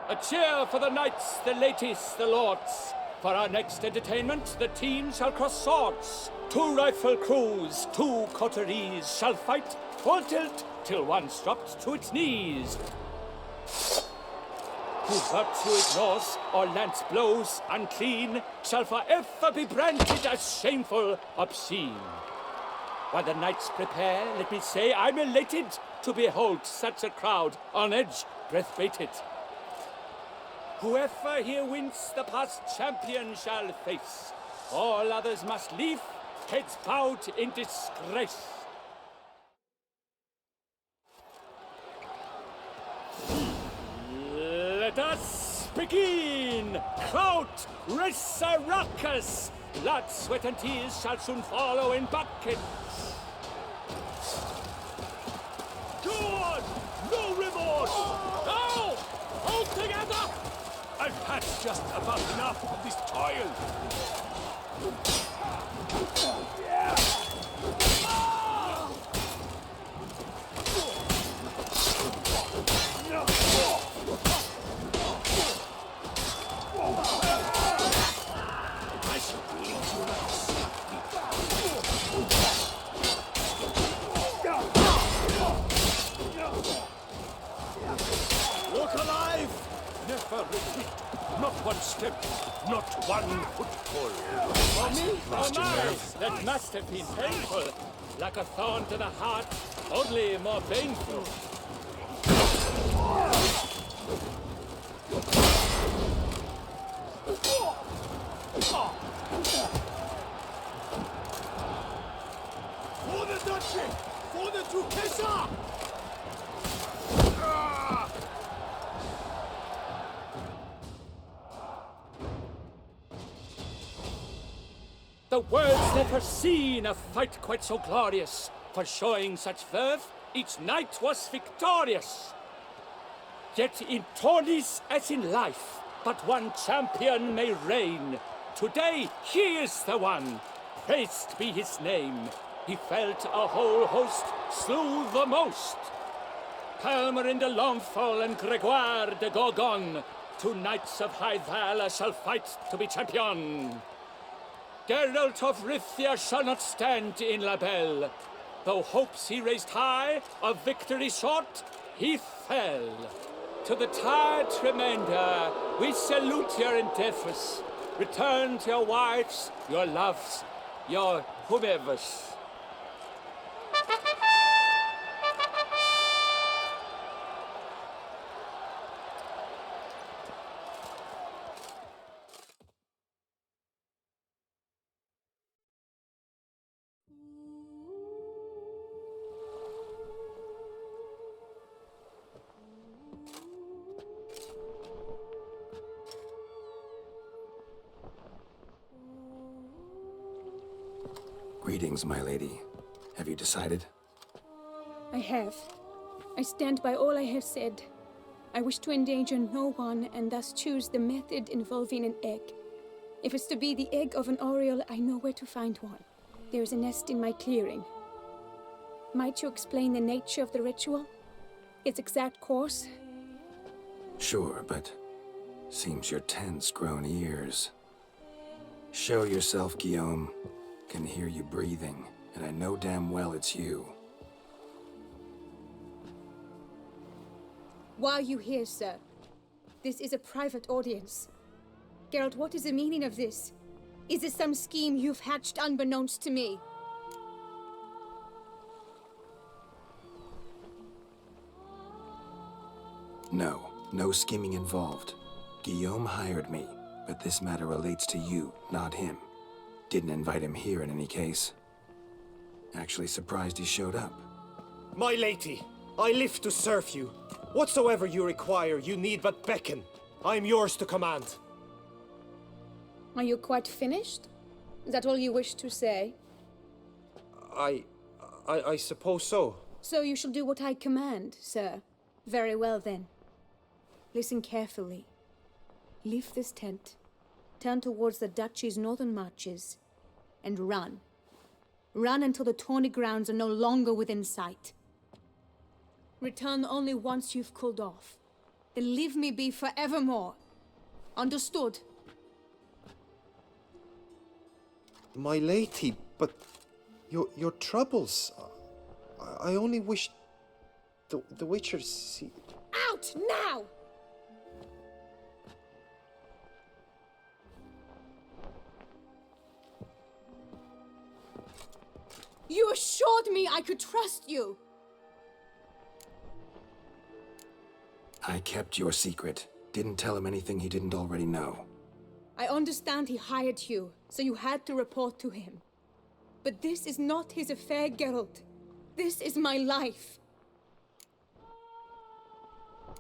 A cheer for the knights, the ladies, the lords. For our next entertainment, the teams shall cross swords. 2 rifle crews, 2 coteries shall fight full tilt till one's dropped to its knees. Who virtue ignores or lance blows unclean shall forever be branded as shameful, obscene. While the knights prepare, let me say I'm elated to behold such a crowd on edge, breath baited. Whoever here wins the past champion shall face. All others must leave, heads bowed in disgrace. Let us begin! Crowd, race a ruckus! Blood, sweat, and tears shall soon follow in buckets. Good! No remorse! No! Hold together! I've had just about enough of this toil. I shall lead you Look alive! Never retreat. Not one step, not one footfall. For me, oh my, that must have been painful. Like a thorn to the heart, only more painful. For the duchy! For the Duchessa! The world's never seen a fight quite so glorious. For showing such verve, each knight was victorious. Yet in tourneys as in life, but one champion may reign. Today he is the one. Praised be his name. He felt a whole host, slew the most. Palmer in the Longfall and Gregoire de Gorgon, 2 knights of high valor shall fight to be champion. Geralt of Rivia shall not stand in La Belle. Though hopes he raised high, of victory short, he fell. To the tired remainder, we salute your endeavors. Return to your wives, your loves, your whomevers. Greetings, my lady. Have you decided? I have. I stand by all I have said. I wish to endanger no one and thus choose the method involving an egg. If it's to be the egg of an oriole, I know where to find one. There is a nest in my clearing. Might you explain the nature of the ritual? Its exact course? Sure, but seems your tense grown ears. Show yourself, Guillaume. Can hear you breathing, and I know damn well it's you. Why are you here, sir? This is a private audience. Geralt, what is the meaning of this? Is this some scheme you've hatched unbeknownst to me? No scheming involved. Guillaume hired me, but this matter relates to you, not him. Didn't invite him here in any case. Actually surprised he showed up. My lady, I live to serve you. Whatsoever you require, you need but beckon. I am yours to command. Are you quite finished? Is that all you wish to say? I suppose so. So you shall do what I command, sir. Very well, then. Listen carefully. Leave this tent, turn towards the duchy's northern marches, and run. Run until the tawny grounds are no longer within sight. Return only once you've cooled off. Then leave me be forevermore. Understood? My lady, but your troubles. I only wish the Witcher see. Out now! You assured me I could trust you. I kept your secret. Didn't tell him anything he didn't already know. I understand he hired you, so you had to report to him. But this is not his affair, Geralt. This is my life.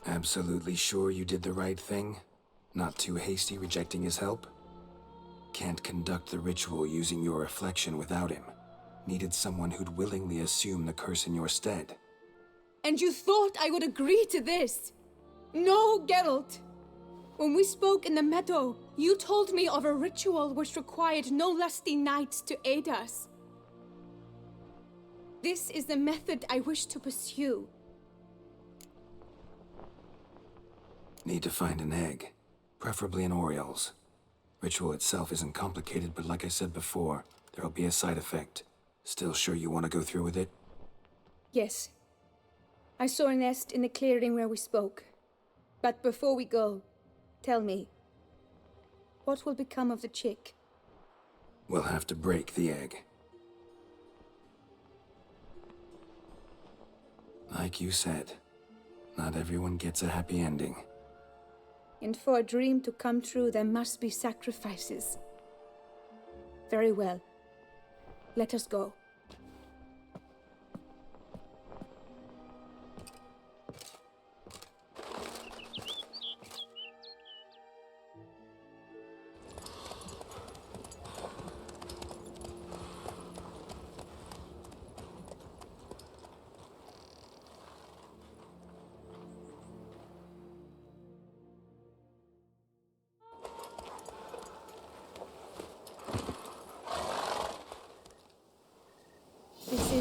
Absolutely sure you did the right thing? Not too hasty rejecting his help? Can't conduct the ritual using your reflection without him. Needed someone who'd willingly assume the curse in your stead. And you thought I would agree to this? No, Geralt. When we spoke in the meadow, you told me of a ritual which required no lusty knights to aid us. This is the method I wish to pursue. Need to find an egg, preferably an oriole's. Ritual itself isn't complicated, but like I said before, there'll be a side effect. Still sure you want to go through with it? Yes. I saw a nest in the clearing where we spoke. But before we go, tell me, what will become of the chick? We'll have to break the egg. Like you said, not everyone gets a happy ending. And for a dream to come true, there must be sacrifices. Very well. Let us go.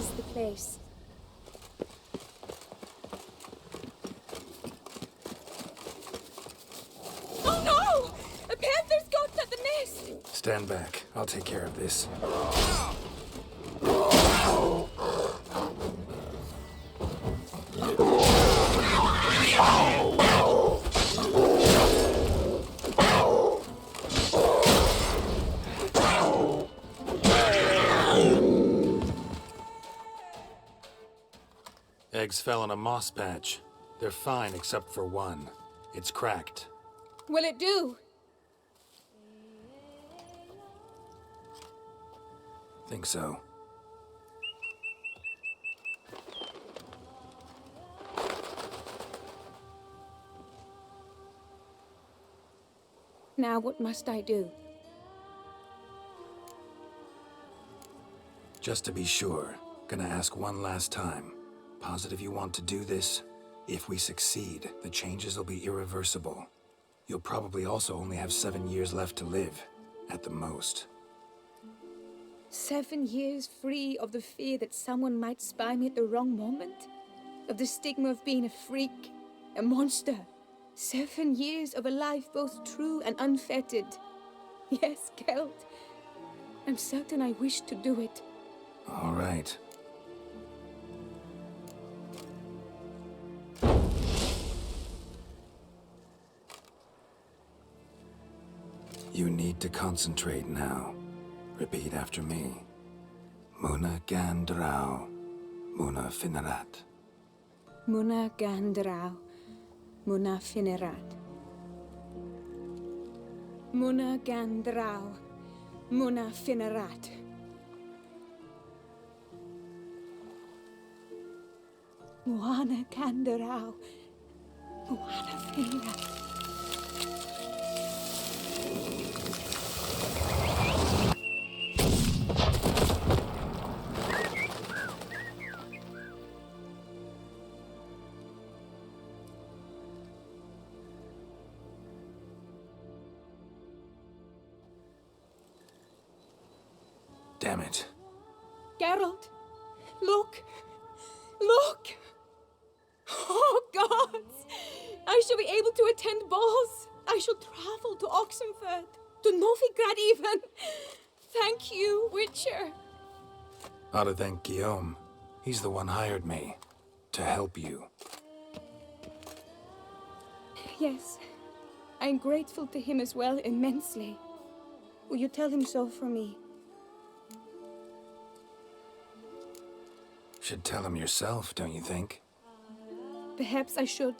is the place. Oh no! A panther's got at the nest! Stand back. I'll take care of this. Eggs fell on a moss patch. They're fine except for one. It's cracked. Will it do? Think so. Now what must I do? Just to be sure, gonna ask one last time. Positive you want to do this? If we succeed, the changes will be irreversible. You'll probably also only have 7 years left to live, at the most. 7 years free of the fear that someone might spy me at the wrong moment? Of the stigma of being a freak, a monster? 7 years of a life both true and unfettered. Yes, Geld. I'm certain I wish to do it. All right. You need to concentrate now. Repeat after me. Muna Gandrau, Muna Finerat. Muna Gandrau, Muna Finerat. Muna Gandrau, Muna Finerat. Muana Gandrau, Muana Finerat. Damn it. Geralt, look! Look! Oh, gods! I shall be able to attend balls. I shall travel to Oxenfurt, to Novigrad even. Thank you, Witcher. Ought to thank Guillaume. He's the one hired me. To help you. Yes, I'm grateful to him as well, immensely. Will you tell him so for me? Should tell him yourself, don't you think? Perhaps I should,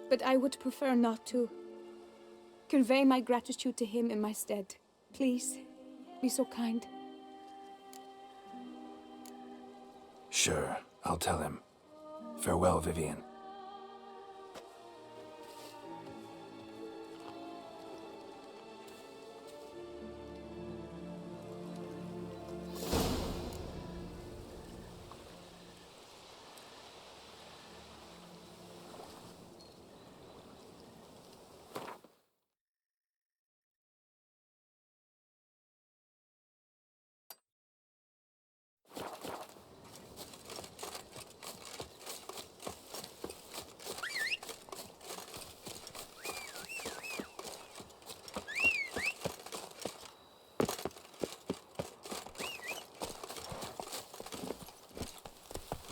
but I would prefer not to. Convey my gratitude to him in my stead. Please, be so kind. Sure, I'll tell him. Farewell, Vivian.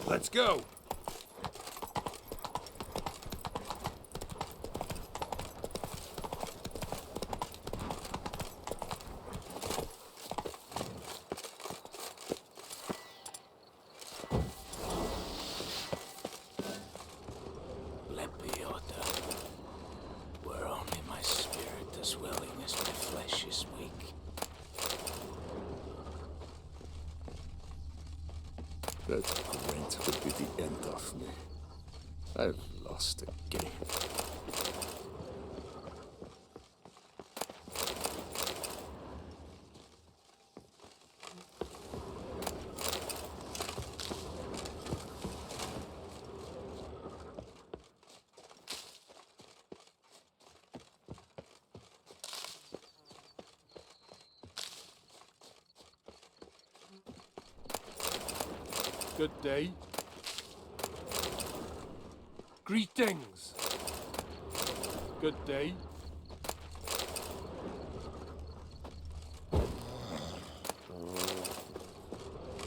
Let's go! Where only my spirit is willing as my flesh is weak. That great would be the end of me. I've lost again. Good day. Greetings. Good day.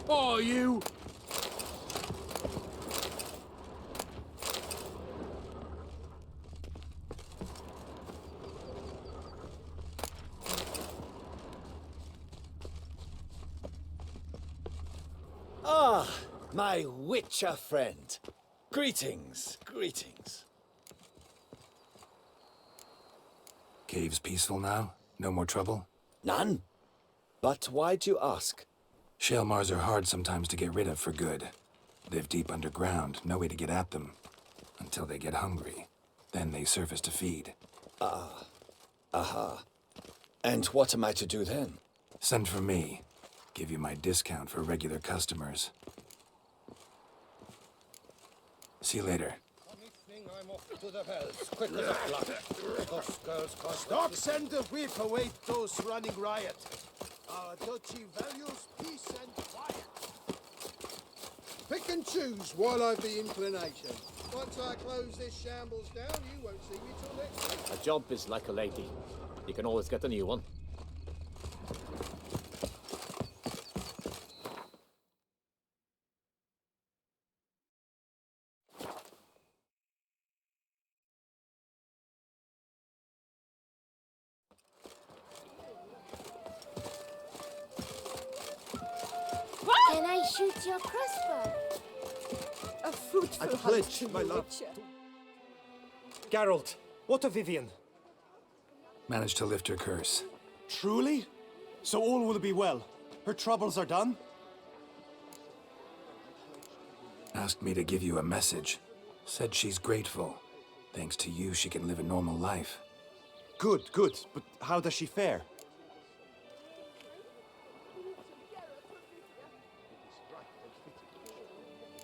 Oh, you! Ah, my Witcher friend. Greetings, greetings. Cave's peaceful now? No more trouble? None. But why'd you ask? Shalemars are hard sometimes to get rid of for good. Live deep underground, no way to get at them. Until they get hungry. Then they surface to feed. Aha. And what am I to do then? Send for me. Give you my discount for regular customers. See you later. I'm off to the hells, quick as a flash. Those girls cost... Stop, send the whip away those running riot. Our duchy values peace and quiet. Pick and choose while I've the inclination. Once I close this shambles down, you won't see me till next week. A job is like a lady. You can always get a new one. Can I shoot your crossbow? A fruitful I hunt pledge to my you, love. Witcher. Geralt, what of Vivian? Managed to lift her curse. Truly? So all will be well. Her troubles are done? Asked me to give you a message. Said she's grateful. Thanks to you, she can live a normal life. Good, good. But how does she fare?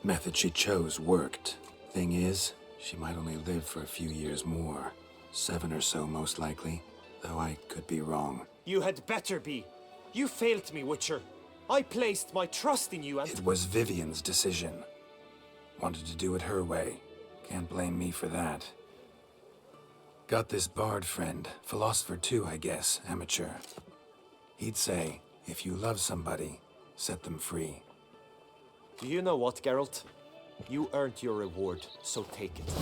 Method she chose worked. Thing is, she might only live for a few years more. 7 or so, most likely. Though I could be wrong. You had better be. You failed me, Witcher. I placed my trust in you and... It was Vivian's decision. Wanted to do it her way. Can't blame me for that. Got this bard friend. Philosopher too, I guess. Amateur. He'd say, if you love somebody, set them free. Do you know what, Geralt? You earned your reward, so take it.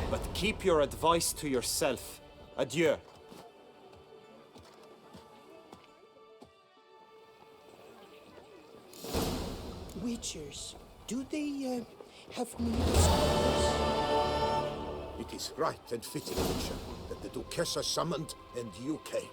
But keep your advice to yourself. Adieu. Witchers, do they have need of scholars? It is right and fitting, Witcher, that the Duchessa summoned and you came.